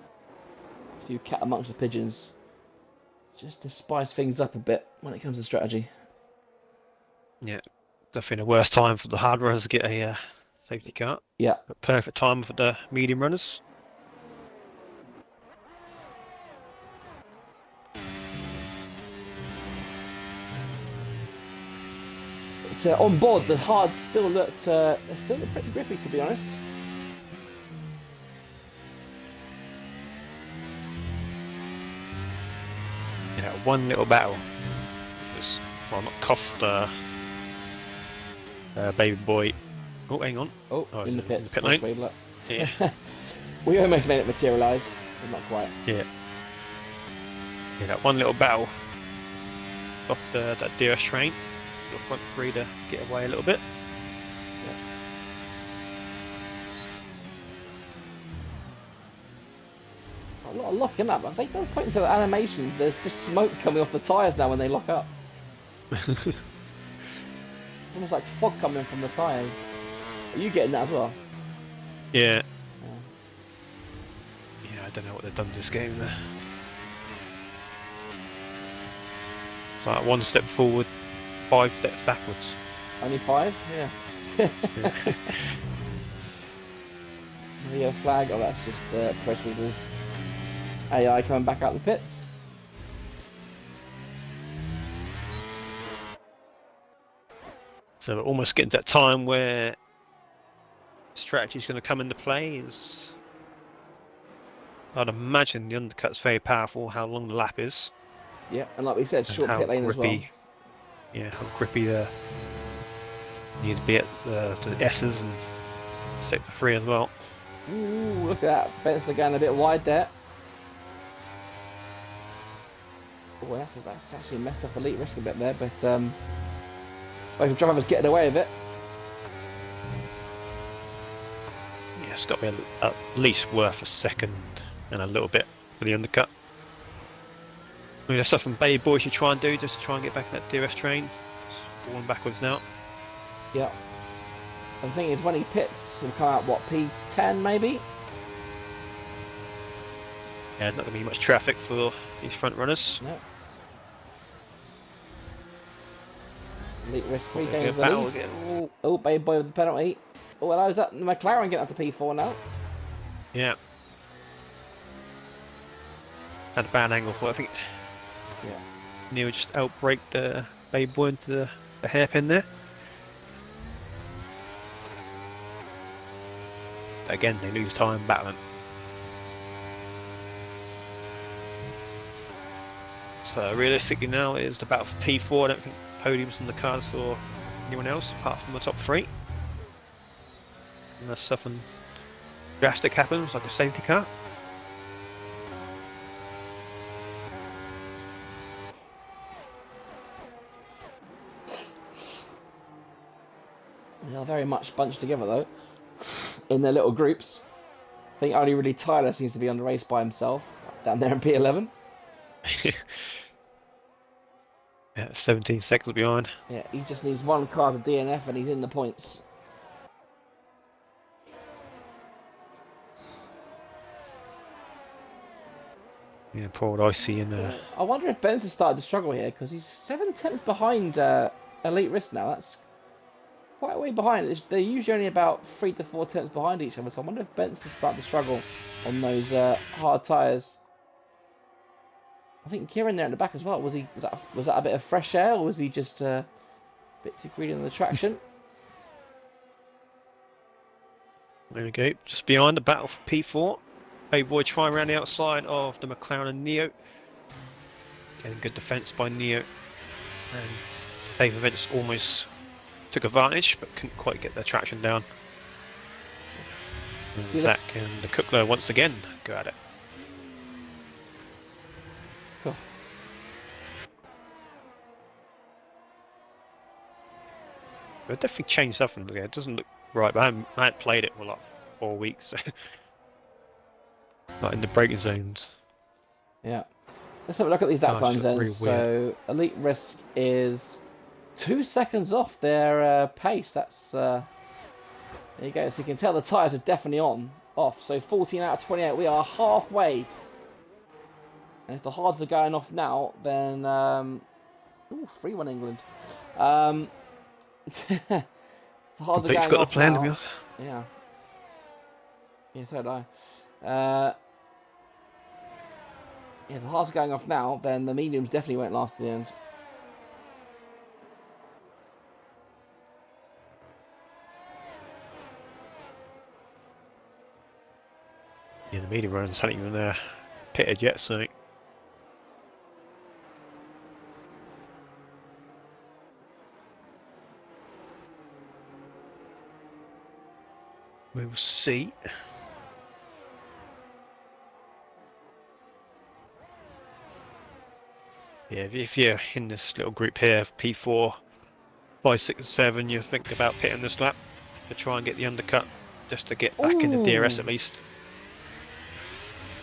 a few cat amongst the pigeons just to spice things up a bit when it comes to strategy. Yeah, definitely the worst time for the hard runners to get a safety car. Yeah. But perfect time for the medium runners. But on board, the hards still looked pretty grippy, to be honest. Yeah, one little battle was, well, not cost Baby Boy. Oh, hang on. Oh, in the pits. pit lane. Yeah. We almost made it materialise, but not quite. Yeah. Yeah, that one little battle off that DRS train. The front three to get away a little bit. A lot of locking up. Have they done something to the animations? There's just smoke coming off the tyres now when they lock up. It's almost like fog coming from the tyres. Are you getting that as well? Yeah. Yeah, I don't know what they've done to this game there. It's like one step forward, 5 steps backwards. Only 5? Yeah. Yeah. The flag. Oh, that's just press readers. AI coming back out the pits. So we're almost getting to that time where strategy is going to come into play. Is I'd imagine the undercut's very powerful, how long the lap is. Yeah, and like we said, And short how pit lane as well. grippy, yeah, how grippy the need to be at the S's and sector 3 as well. Ooh, look at that. Benson going a bit wide there. Oh, that's actually messed up Elite Risk a bit there, but both drivers getting away with it. Yeah, it's got to be at least worth a second and a little bit for the undercut. I mean, there's stuff from Bay Boy should try and do just to try and get back in that DRS train. It's falling backwards now. Yeah. And the thing is, when he pits, he'll come out, what, P10 maybe? Yeah, not going to be much traffic for these front runners. No. Elite Risk 3 Okay, gains the battle lead. again. Oh, Baby Boy with the penalty. Oh, well, is that McLaren getting up to P4 now? Yeah. Had a bad angle for it, I think. Yeah. Neil just outbraked the Bay Boy into the hairpin there. But again, they lose time battling. So realistically now it is the battle for P4. I don't think podiums on the cards for anyone else apart from the top 3. Unless something drastic happens, like a safety car. They are very much bunched together though, in their little groups. I think only really Tyler seems to be on the race by himself, down there in P11. Yeah, 17 seconds behind. Yeah, he just needs one car to DNF and he's in the points. Yeah, poor old Icy and I wonder if Benson started to struggle here because he's 7 tenths behind Elite Risk now. That's quite a way behind. They're usually only about 3 to 4 tenths behind each other. So I wonder if Benson started to struggle on those hard tyres. I think Kieran there in the back as well. Was that a bit of fresh air, or was he just a bit too greedy on the traction? there we go. Just behind the battle for P4. Hey boy, try around the outside of the McLaren and Neo. Getting good defence by Neo. And Dave Events almost took advantage, but couldn't quite get their traction down. And Zach and the Cookler once again go at it. Cool. They've definitely changed something. It doesn't look right, but I haven't played it for like 4 weeks. Not in the braking zones. Yeah. Let's have a look at these lap Gosh, times then. really So Elite Risk is 2 seconds off their pace. That's there you go. So you can tell the tyres are definitely off. So 14 out of 28. We are halfway. And if the hards are going off now, then ooh, 3-1 England. The hards are going got off the plan now. to be honest. Yeah. Yeah, so did I. Yeah, if the hards are going off now, then the mediums definitely won't last to the end. Yeah, the medium runners haven't even pitted yet, so we'll see. Yeah, if you're in this little group here, P4, 5, 6, and 7, you think about pitting this lap to try and get the undercut, just to get back in the DRS at least.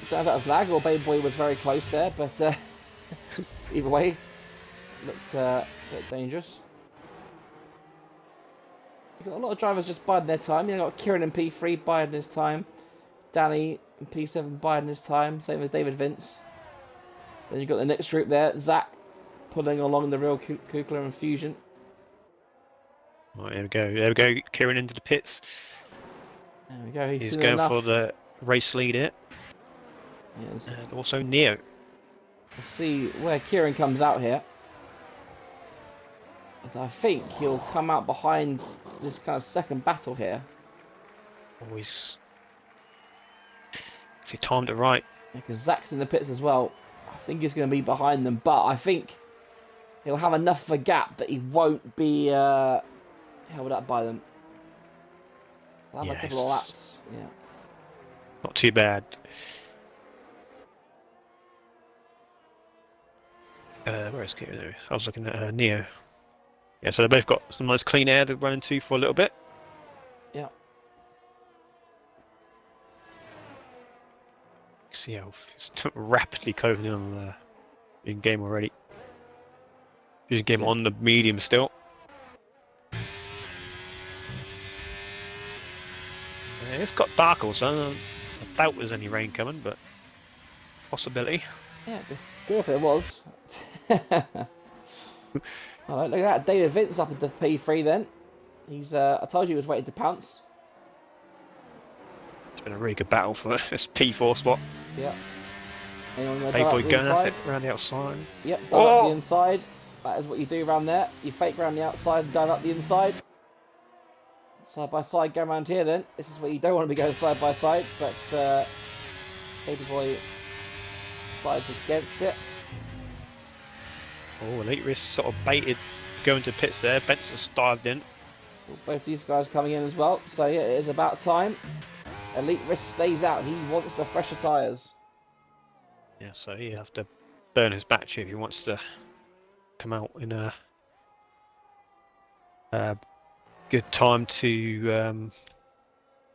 Don't know if that was lag or Baby Boy was very close there, but either way, looked dangerous. You've got a lot of drivers just biding their time. You've got Kieran in P3 biding his time, Danny in P7 biding his time, same as David Vince. Then you've got the next group there, Zach pulling along the real Kukla and Fusion. Right, here we go. There we go. Kieran into the pits. There we go. He's going for the race lead here. Yes. And also Neo. We'll see where Kieran comes out here. As I think he'll come out behind this kind of second battle here. Always. He timed it right. Because Zach's in the pits as well. I think he's going to be behind them, but I think he'll have enough of a gap that he won't be held up by them. He'll have a couple of laps. Yeah. Not too bad. Where is Kieran now? I was looking at Neo. Yeah, so they both got some nice clean air to run into for a little bit. Yeah. See how it's rapidly closing on in game already. Using game on the medium still. It's got dark also. I doubt there's any rain coming, but possibility. Yeah, good if it was. Alright, look at that. David Vince up into P3 then. He's I told you he was waiting to pounce. It's been a really good battle for this P4 spot. Yeah. Playboy going at it around the outside. Yep, done up the inside. That is what you do around there. You fake around the outside and done up the inside. Side by side, go around here then. This is where you don't want to be going side by side, but Playboy slides against it. Oh, Elite Risk sort of baited going to pits there. Benson's dived in. Well, both these guys coming in as well, so yeah, it is about time. Elite Risk stays out. He wants the fresher tyres. Yeah, so he have to burn his battery if he wants to come out in a good time to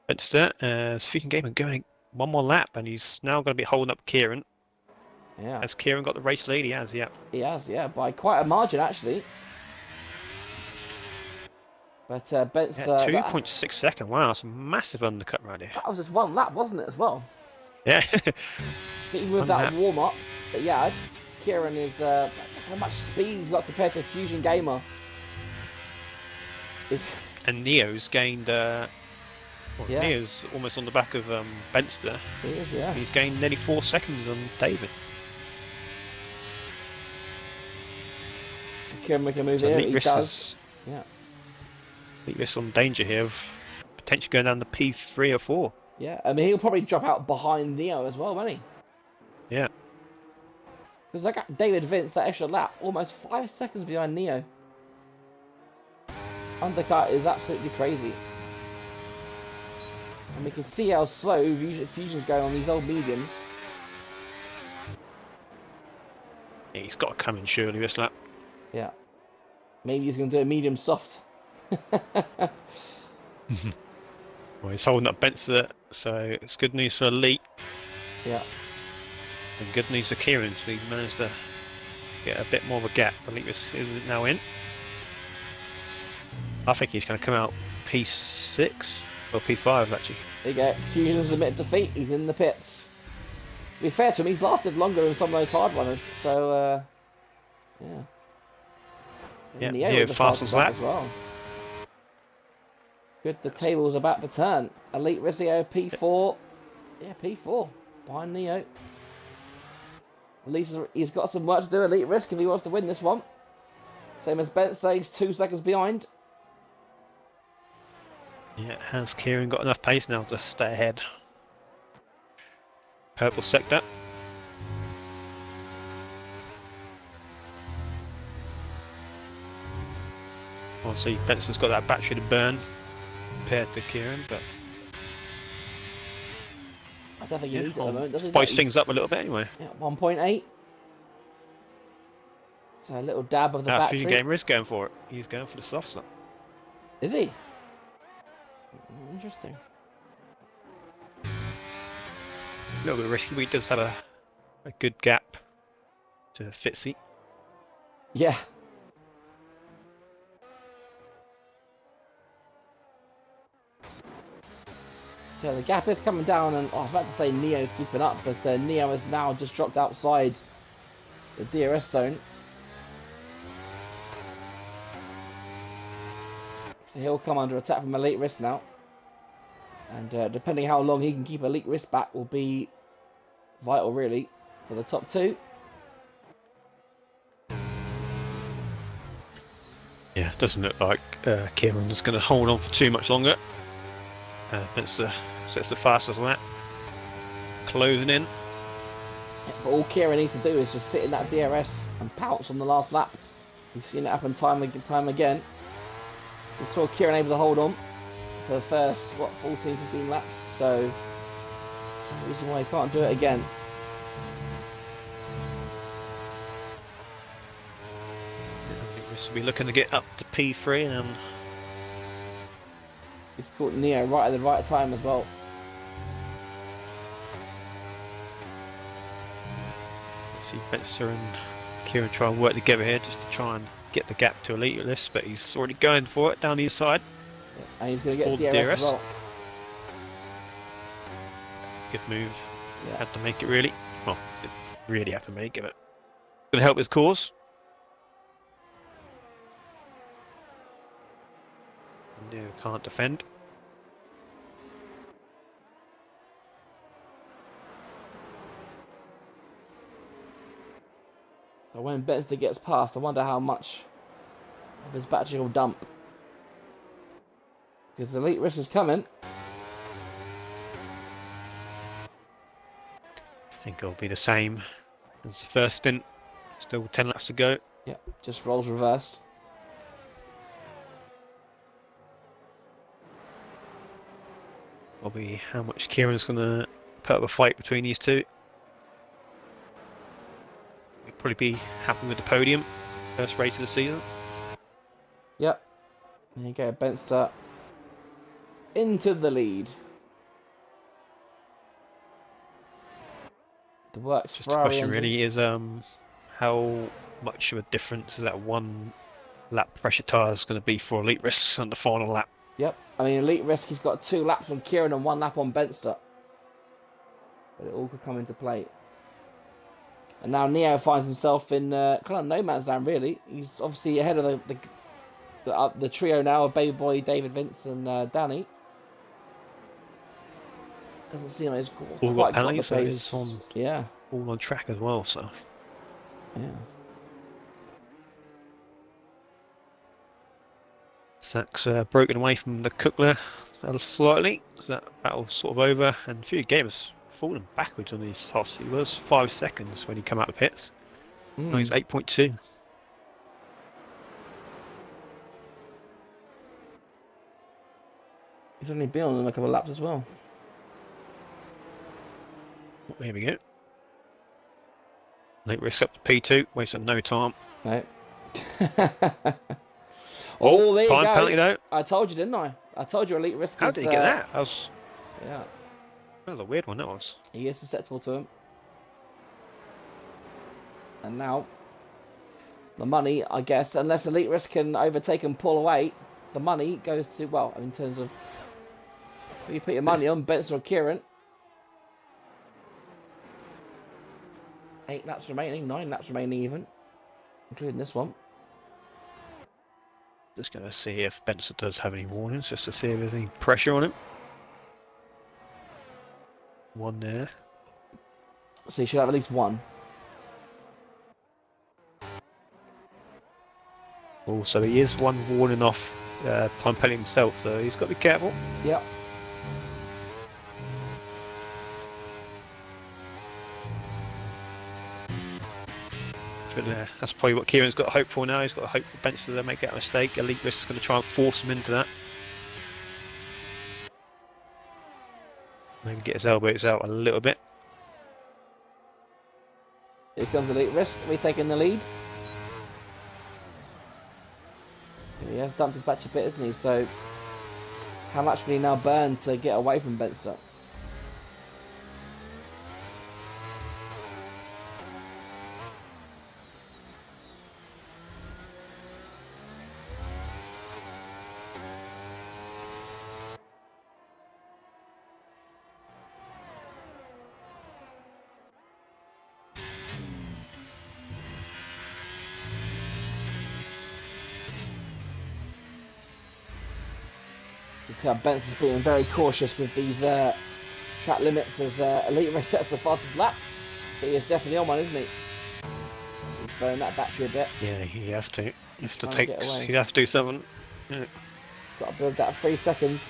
Benster. Speaking game and going one more lap, and he's now going to be holding up Kieran. Yeah. Has Kieran got the race lead? He has, yeah. He has, yeah, by quite a margin actually. But Benster... Yeah, 2.6 seconds. Wow, that's a massive undercut right here. That was just one lap, wasn't it, as well? Yeah. So even with that warm-up that he had, Kieran is... how much speed he's got compared to Fusion Gamer. And Neo's gained... Neo's almost on the back of Benster. He is, yeah. He's gained nearly 4 seconds on David. Kieran making a move So here, Elite he Risk does. Yeah. Elite Risk on danger here of potentially going down to P3 or 4. Yeah, I mean, he'll probably drop out behind Neo as well, won't he? Yeah. Because I got David Vince, that extra lap, almost 5 seconds behind Neo. Undercut is absolutely crazy. And we can see how slow Fusion's going on these old mediums. Yeah, he's got to come in surely this lap. Yeah. Maybe he's going to do a medium soft. Well, he's holding up Benster, so it's good news for Elite. Yeah. And good news for Kieran, so he's managed to get a bit more of a gap. Elite is now in. I think he's going to come out P6 or P5 actually. There you go. Fusion's admitted defeat. He's in the pits. To be fair to him, he's lasted longer than some of those hard runners. So, yeah. Yeah, Neo fastest lap as well. Good, the table's about to turn. Elite Rizio, P4. Yeah, P4. Behind Neo. At least he's got some work to do, Elite Risk, if he wants to win this one. Same as Bent says, 2 seconds behind. Yeah, has Kieran got enough pace now to stay ahead? Purple sector. Obviously, Benson's got that battery to burn compared to Kieran, but I don't think he needs it at the moment, does he? Spice things up a little bit anyway. Yeah, 1.8. So a little dab of the battery. Fusion Gamer is going for it. He's going for the soft slot. Is he? Interesting. A little bit risky, but he does have a good gap to Fitzy. Yeah. So the gap is coming down, and I was about to say Neo's keeping up, but Neo has now just dropped outside the DRS zone. So he'll come under attack from Elite Risk now. And depending how long he can keep Elite Risk back will be vital, really, for the top two. Yeah, it doesn't look like Kieran's going to hold on for too much longer. Sets the fastest lap. Closing in. But all Kieran needs to do is just sit in that DRS and pounce on the last lap. We've seen it happen time again. We saw Kieran able to hold on for the first, 14, 15 laps. So, no reason why he can't do it again. I think this will be looking to get up to P3 and He's caught Neo right at the right time as well. see Spencer and Kieran try and work together here just to try and get the gap to elite list, but he's already going for it down the inside. And he's going to get Hold DRS as well. Good move. Yeah. Had to make it really. Well, really have to make it. But going to help his cause. No, can't defend. So when Benster gets past, I wonder how much of his battery will dump. Because the elite risk is coming. I think it'll be the same as the first stint. Still 10 laps to go. Yeah, just rolls reversed. Will be how much Kieran's going to put up a fight between these two. He'll probably be happy with the podium. First race of the season. Yep. There you go, Benster into the lead. The works Just a Ferrari question engine. really is how much of a difference is that one lap pressure tyre is going to be for elite risks on the final lap. Yep. I mean, elite risk, he's got 2 laps on Kieran and 1 lap on Benster. But it all could come into play. And now Neo finds himself in kind of no man's land, really. He's obviously ahead of the trio now of Baby Boy, David, Vince, and Danny. Doesn't seem like he's All quite got got the penalties, so pace. it's on, Yeah. all on track as well. So Yeah. Zach's broken away from the Cookler slightly, so that battle's sort of over. And Fury Game has fallen backwards on these softs. He was 5 seconds when he came out of the pits. Now he's 8.2. He's only been on them a couple of laps as well. There we go. Late risk up to P2, wasting no time. No. Oh, there you Time go. penalty though. I told you, didn't I? I told you elite risk How is, did he get that? Yeah. That was a weird one, that was. He is susceptible to him. And now, the money, I guess, unless elite risk can overtake and pull away, the money goes to, well, in terms of, you put your money on Benson or Kieran. 8 laps remaining, 9 laps remaining even, including this one. Just going to see if Benson does have any warnings, just to see if there's any pressure on him. One there. So you should have at least 1. Also, he is one warning off time penalty himself, so he's got to be careful. Yep. But that's probably what Kieran's got to hope for now. He's got to hope for Benson to make that mistake. Elite Risk is going to try and force him into that. Maybe get his elbows out a little bit. Here comes elite risk, retaking the lead. He has dumped his batch a bit, isn't he? So, how much will he now burn to get away from Benson? You can tell Benson's being very cautious with these track limits as elite risk sets the fastest lap. But he is definitely on one, isn't he? He's burning that battery a bit. Yeah, he has to. He has to trying to take. get away. He'd have to do something. Yeah. Got to build that 3 seconds.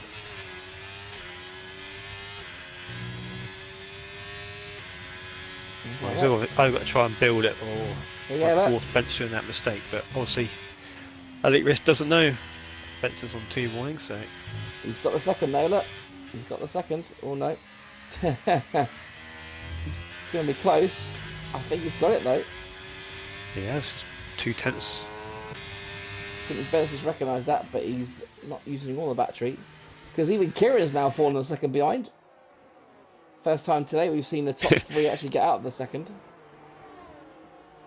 Well, he's either got to try and build it or Yeah, look. force Spencer in that mistake. But obviously, Elite Risk doesn't know. Spencer's on 2 warnings, so He's got the second though, look. He's got the second. Oh no. It's going to be close. I think he's got it though. he has 2/10. I think Ben's recognised that, but he's not using all the battery. Because even Kieran's now fallen a second behind. First time today we've seen the top 3 actually get out of the second.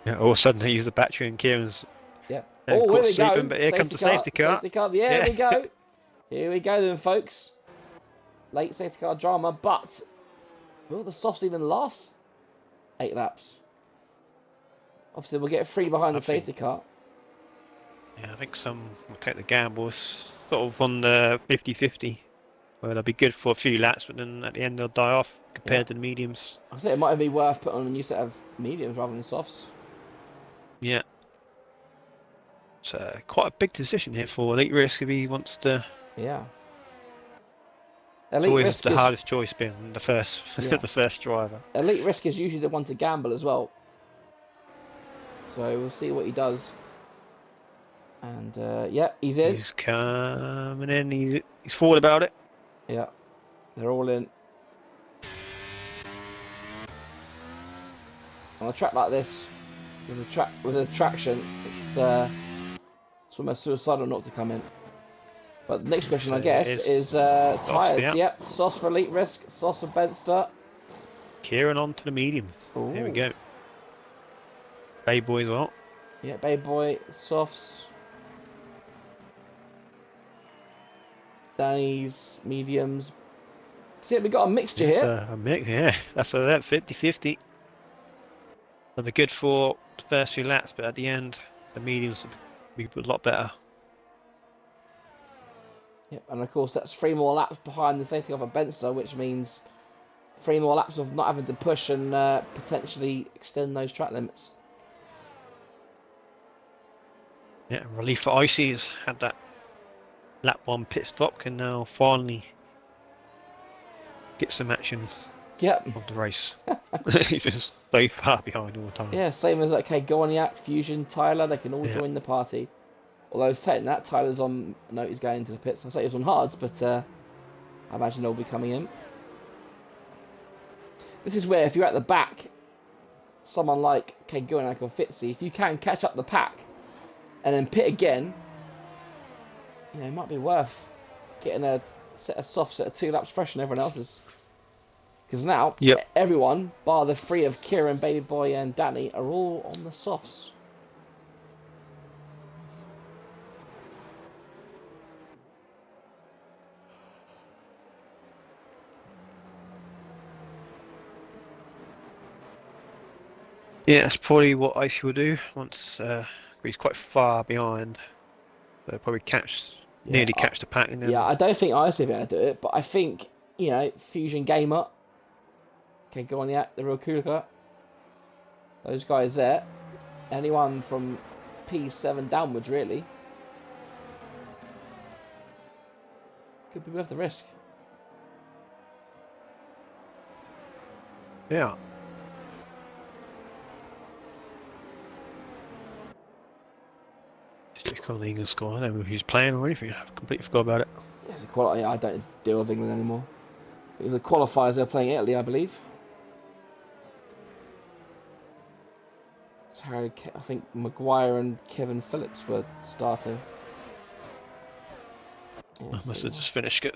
Yeah, all of a sudden they use the battery and Kieran's Yeah. Oh, here we sleeping, go. but here comes the safety car. Safety car. Yeah, here we go. Here we go then, folks. Late safety car drama, but will the softs even last 8 laps? Obviously, we'll get 3 behind the safety car. Yeah, I think some will take the gambles, sort of on the 50-50, where they'll be good for a few laps, but then at the end they'll die off compared to the mediums. I say it might be worth putting on a new set of mediums rather than softs. Yeah. It's quite a big decision here for Elite Risk if he wants to. Yeah. It's always the hardest choice being the first, the first driver. Elite Risk is usually the one to gamble as well. So we'll see what he does. And yeah, he's in. He's coming in. He's forward about it. Yeah, they're all in. On a track like this, with a traction, it's almost suicidal not to come in. But the next question, I guess, is tyres. Yep, Sauce for Elite Risk, Sauce for Benster. Kieran on to the mediums. Ooh. Here we go. Bay Boy as well. Yeah, Bay Boy, Softs. Danny's mediums. See, we got a mixture here. A mix, yeah. That's a 50-50. They'll be good for the first few laps, but at the end, the mediums will be a lot better. Yep, and of course that's 3 more laps behind the safety car for Benster, which means 3 more laps of not having to push and potentially extend those track limits. Yeah, relief for Icy has had that lap 1 pit stop, can now finally get some action of the race. He's just so far behind all the time. Yeah, same as Goniak, Fusion, Tyler, they can all join the party. Although saying that, Tyler's on note he's going into the pits. I say he's on hards, but I imagine they'll be coming in. This is where if you're at the back, someone like Goniak or Fitzy, if you can catch up the pack and then pit again, you know, it might be worth getting a set of softs that are 2 laps fresh and everyone else's. Because now, everyone, bar the 3 of Kieran, Baby Boy and Danny, are all on the softs. Yeah, that's probably what Icy will do once he's quite far behind. They'll probably nearly catch the pack. And then... Yeah, I don't think Icy will be able to do it, but I think, you know, Fusion Gamer, Goniak, the real cooler, those guys there, anyone from P7 downwards, really, could be worth the risk. Yeah. Check on the England score. I don't know if he's playing or anything. I completely forgot about it. It's a I don't deal with England anymore. It was the qualifiers they're playing Italy, I believe. It's Harry, I think Maguire and Kevin Phillips were starting. Yeah, I must have just finished it.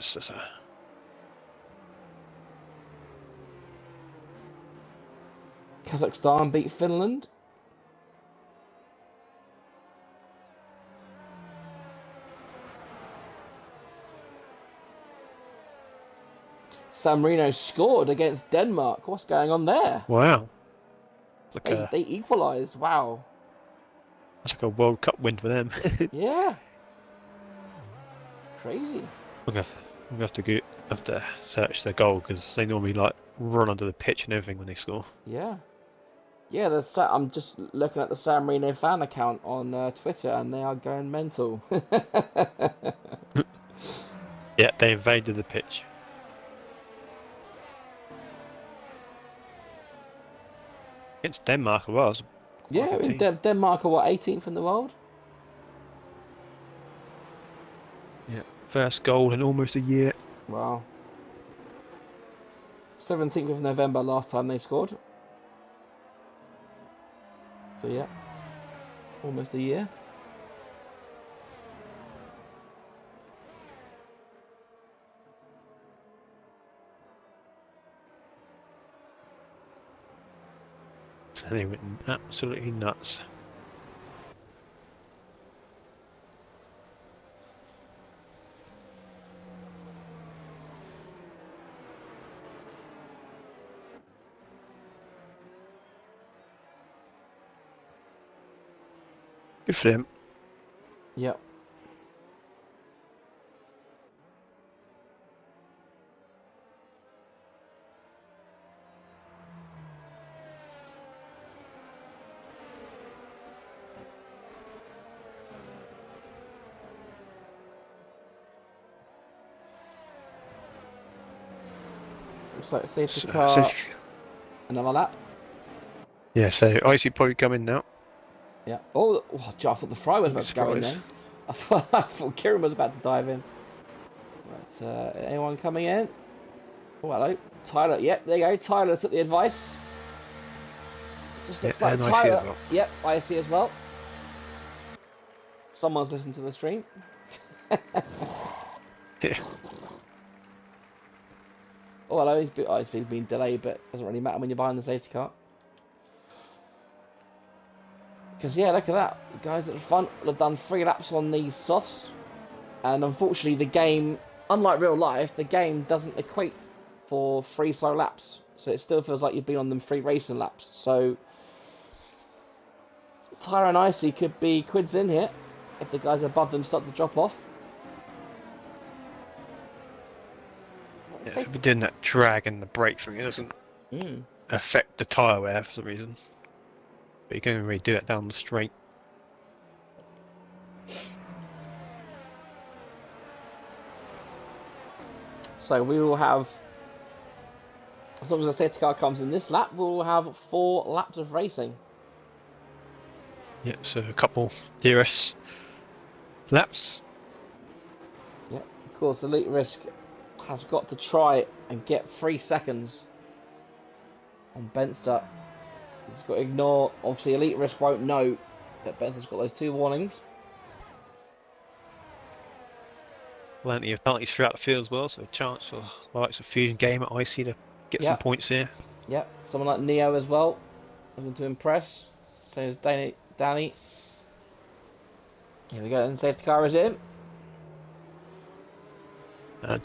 Kazakhstan beat Finland. San Marino scored against Denmark. What's going on there? Wow. They equalised. Wow. That's like a World Cup win for them. Yeah. Crazy. We have to search their goal because they normally like run under the pitch and everything when they score. Yeah. Yeah, I'm just looking at the San Marino fan account on Twitter and they are going mental. Yeah, they invaded the pitch. Against Denmark as well. It's quite a Yeah, good in team. Denmark are what, 18th in the world? Yeah. First goal in almost a year. Wow. 17th of November last time they scored. So yeah, almost a year. And they went absolutely nuts. Good for them. Yep. Looks like safety car, another lap. Yeah, so Icy probably coming now. Yeah. Oh, I thought the fry was about to go in Surprise. then. I thought Kieran was about to dive in. Right, anyone coming in? Oh, hello. Tyler. Yep, there you go. Tyler took the advice. Just Yeah, looks like and Icy Tyler. as well. Yep, I see as well. Someone's listened to the stream. Yeah. Oh, hello. He's been delayed, but it doesn't really matter when you're behind the safety car. Because, yeah, look at that. The guys at the front have done 3 laps on these softs. And unfortunately, the game, unlike real life, the game doesn't equate for 3 slow laps. So it still feels like you've been on them 3 racing laps. So Tyre and Icy could be quids in here if the guys above them start to drop off. Yeah, if we're doing that drag and the brake thing, it doesn't affect the tyre wear for some reason. But you can't really do that down the straight. So we will have, as long as the safety car comes in this lap, we'll have 4 laps of racing. Yep, so a couple DRS laps. Yep, of course, Elite Risk has got to try and get 3 seconds on Benster. He's got to ignore, obviously Elite Risk won't know that Benster's got those 2 warnings. Plenty of penalties throughout the field as well, so a chance for the likes of Fusion Game at Icy to get some points here. Yep, someone like Neo as well, looking to impress. So is Danny. Here we go, then safety car is in.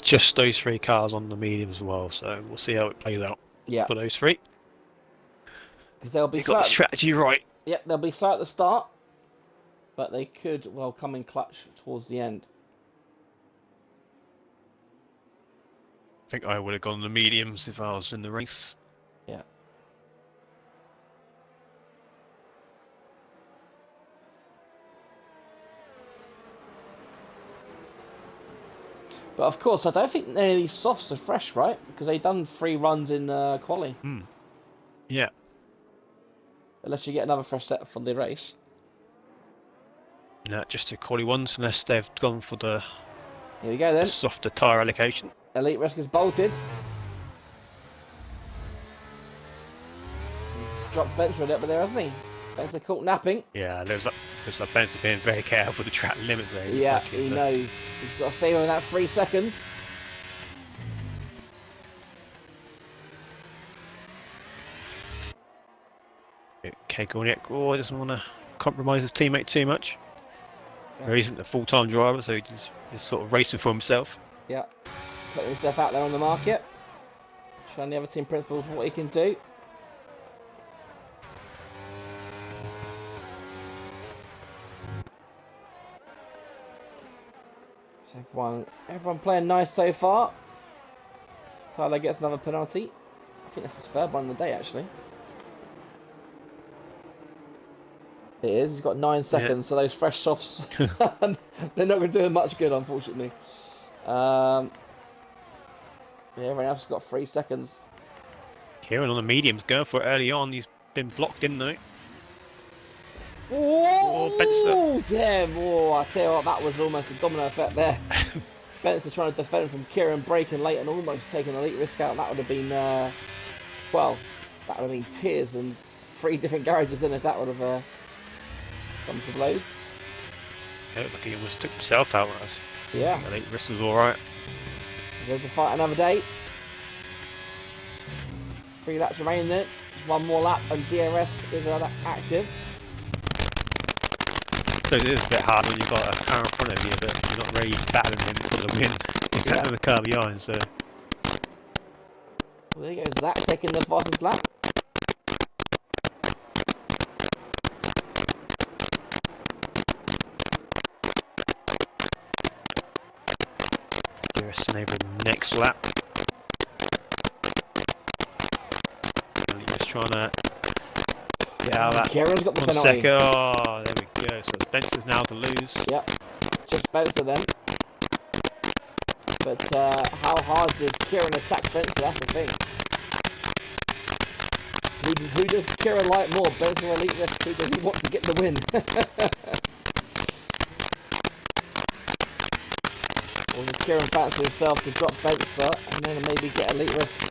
Just those 3 cars on the medium as well, so we'll see how it plays out for those 3. Because they'll be You got the strategy right. Yep, they'll be slow at the start, but they could well come in clutch towards the end. I think I would have gone the mediums if I was in the race. Yeah. But of course, I don't think any of these softs are fresh, right? Because they've done 3 runs in quali. Yeah. Unless you get another fresh set for the race. No, just the quali ones, unless they've gone for the Here we go then. softer tyre allocation. Elite Risk is bolted. He's dropped Bench a little bit there, hasn't he? Bench caught napping. Yeah, there's like Benson being very careful with the track limits there. Yeah, he knows. He's got to stay within that 3 seconds. Okay, Gorniak doesn't want to compromise his teammate too much. Yeah. He isn't a full-time driver, so he's sort of racing for himself. Yeah, putting himself out there on the market. Showing the other team principals what he can do. So everyone playing nice so far. Tyler gets another penalty. I think that's his 3rd one of the day, actually. It is. He's got 9 seconds, so those fresh softs, they're not going to do him much good, unfortunately. Yeah, everyone else has got 3 seconds. Kieran on the mediums going for it early on. He's been blocked in though. Oh, damn. Oh, I tell you what, that was almost a domino effect there. Spencer trying to defend from Kieran, breaking late and almost taking elite risk out. That would have been, well, that would have been tears and 3 different garages then if that would have come to blows. Yeah, like he almost took himself out. Yeah. Elite risk was alright. There's to fight another day. 3 laps remaining there. 1 more lap and DRS is active. So it is a bit hard when you've got a car in front of you, but you're not really battling him for the win. You're battling the car behind, so. Well, there you go, Zach taking the fastest lap. DRS enabling next lap. Really just trying to get out of that. Kieran's got the 1 penalty. second. Oh, there we go. So Spencer's now to lose. Yep, just Spencer then. But how hard does Kieran attack Spencer? That's the thing. Who does Kieran like more? Spencer or Elite Risk? Who does he want to get the win? Or does Kieran fancy himself to drop Spencer and then maybe get Elite Risk?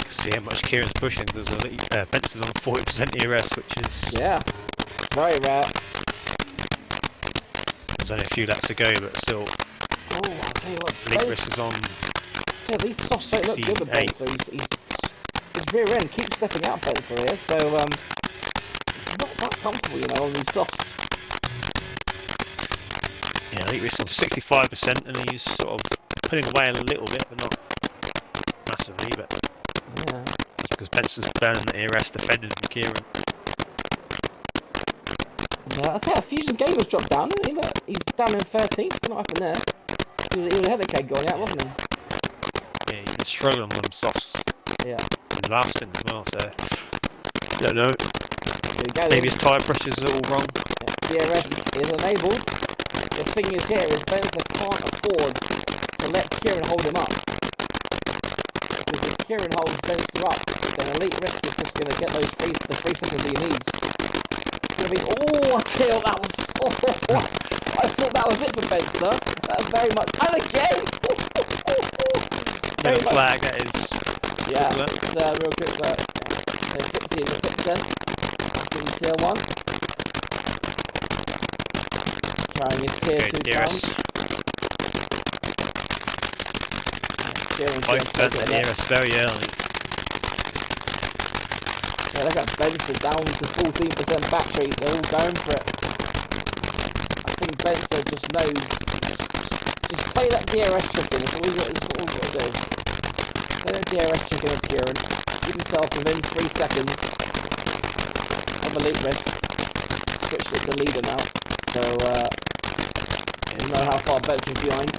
See how much Kieran's pushing because Spencer's on 40% ERS, which is Very rare. There's only a few laps to go, but still. Oh, I'll tell you what. Elite Risk is on. Yeah, these softs don't look good with Spencer. His rear end keeps stepping out Spencer here, so it's not that comfortable, you know, on these softs. Yeah, Elite Risk on 65%, and he's sort of pulling away a little bit, but not massively. But Yeah. that's because Spencer's burning the ERS defending from Kieran. I think Fusion Gamer's dropped down, isn't he? Look, he's down in 13th. What happened there? He was ahead of Keg going out, wasn't he? Yeah, he's been struggling on them softs. Yeah. And last in as well, so. Don't know. There we go. Maybe his tyre pressures are all wrong. DRS is enabled. The thing is here is Spencer can't afford to let Kieran hold him up. Because if Kieran holds Spencer up, then Elite Risk is just going to get those the 3 seconds he needs. It's going to be, oh, I tell you, that was, I thought that was it for Spencer. That was very much, and again! No flag, that is. Yeah, it's real quick work. There's Dixie in the pits then. In tier 1. Trying his tier 2 down. Both burnt the ERS very early. Yeah, look at Spencer down to 14% battery. They're all going for it. I think Spencer just knows. Just play that DRS chicken. It's all you got to do. Play that DRS chicken with Kieran. Keep yourself within 3 seconds of Elite Risk. Switch it to leader now. So, you know how far Spencer's behind.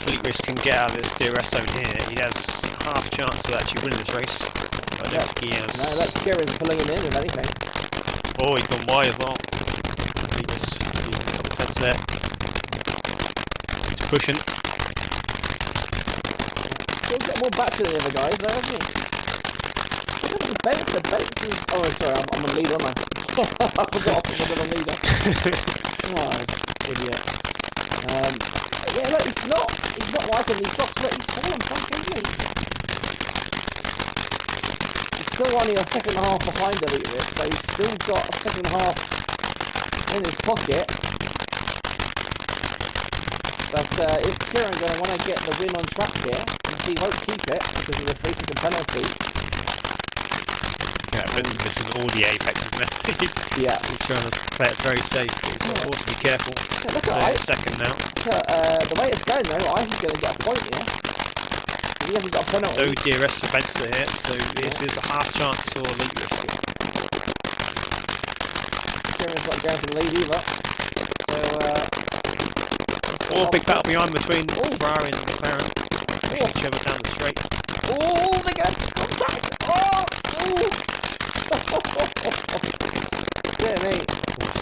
Elite Risk can get out of this DRS zone here. He has half chance of actually winning this race. I don't think he has. No, that's Kieran's pulling him in, if anything. Oh, he's gone wide as well. He's that's there. He's pushing. He'll get more battery than the other guys, though, hasn't he? Look at Benson's... Oh, sorry, I'm a leader, aren't I? I forgot I'm a leader. Oh, idiot. Yeah, look, he's not liking these shots, but he's fallen back, isn't he? He's still only a second and a half behind Elite Risk, so he's still got a second and a half in his pocket. But is Kieran going to want to get the win on track here? He won't keep it because of the 3-second penalty. Yeah, but this is all the apex, isn't it? Yeah. He's trying to play it very safe. He's got to be careful. Yeah, look at second now. The way it's going though, Isaac's going to get a point here. He hasn't got a penalty. No DRS for Spencer here, so this is a half chance for Elite Risk. Kieran's not going for the lead either. So, big battle behind between Ferrari and McLaren. Each other down the straight. Oh, they get contact! Oh! Yeah, mate.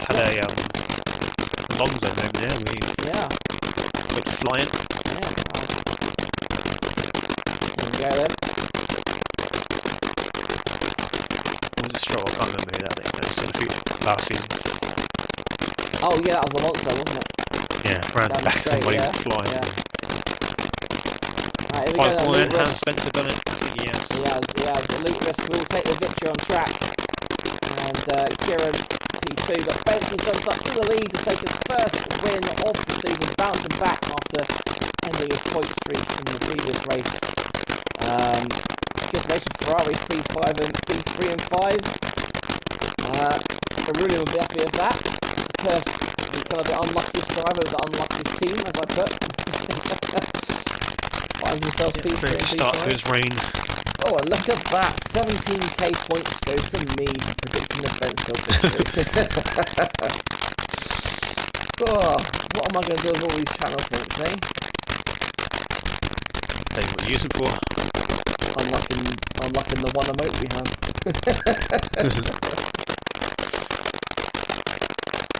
Had a long zone over there. Yeah. flying. There we go then. Or was it Stroll? I can't remember who that is. Last season. Oh yeah, that was a monster, wasn't it? Yeah, round the back straight, somebody yeah. flying. Yeah. Right, here we go then. Pipeline, Luke has Risk. Spencer done it? Yes. He has. Luke Risk will take the victory on track. And Kieran P2 got Bench jumps up to the lead to take his first win of the season, bouncing back after ending his point streak in the previous race. Congratulations Ferrari P5 and P3 and 5. Aurelian will be happy with that because he's kind of the unluckiest driver with the unluckiest team, as I put. Finds himself P3 Very and good start to P5. his reign. Oh, and look at that! 17k points goes to me for predicting the Spencer victory. Oh, what am I going to do with all these channel points, eh? They were using for. Unlocking the one emote we have.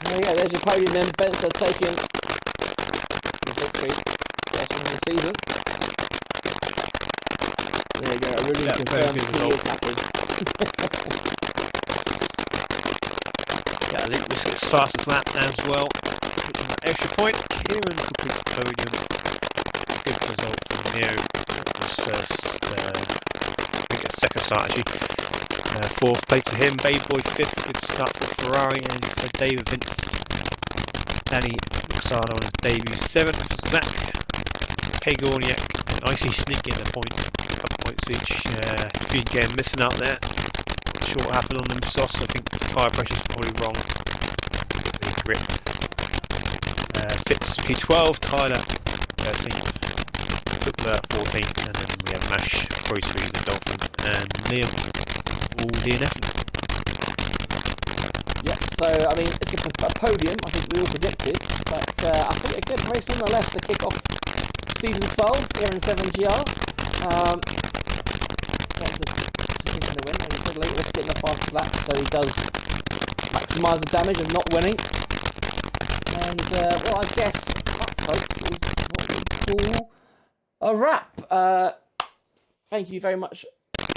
Oh yeah, there's your podium then. Spencer taking the victory of the season. There you go, I really confirmed he is happy. Yeah, Luke Risk gets fastest lap as well. Extra point. Kieran completes the podium. Good result from Neo. His first, I think it's second start actually. Fourth place for him. Babe Boy fifth. Good start for Ferrari. And for David Vince, Danny Luxardo on his debut. Seventh. Zach Kagorniak and Icy sneaking the points. Couple points each. Been again missing out there. Not sure what happened on them sauce. I think tyre pressure's probably wrong. Really grip. Fitz P12, Tyler 13th, Butler 14th, and then we have Mash, Groceries and Dolphin, and Liam all DNF. Yeah, so I mean it's a podium, I think we all predicted, but I think a good race nonetheless to kick off season 12 here in 7GR. That's going to win, and he said later let's get in the fast lap so he does maximise the damage of not winning. And well, I guess that, folks, is what we call a wrap. Thank you very much,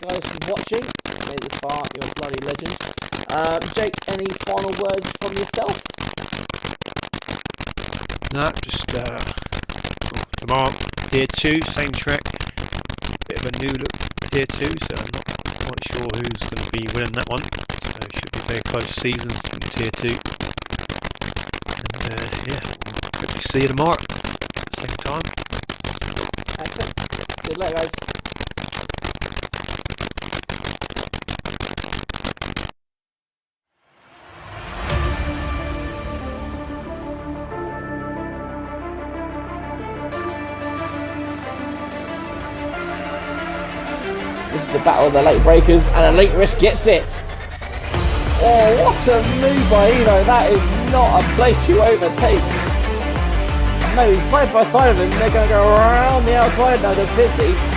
guys, for watching. Made it this far, you're a bloody legend. Jake, any final words from yourself? No, just tomorrow, tier 2, same track. Bit of a new look tier 2, so I'm not quite sure who's going to be winning that one. So it should be a very close season in tier 2. Yeah, hopefully see you tomorrow, same time. Excellent. Good luck, guys. This is the battle of the late breakers, and a late risk gets it. Oh, what a move by Evo. That is not a place you overtake. No, side by side of him, they're going to go around the outside now to Pissy.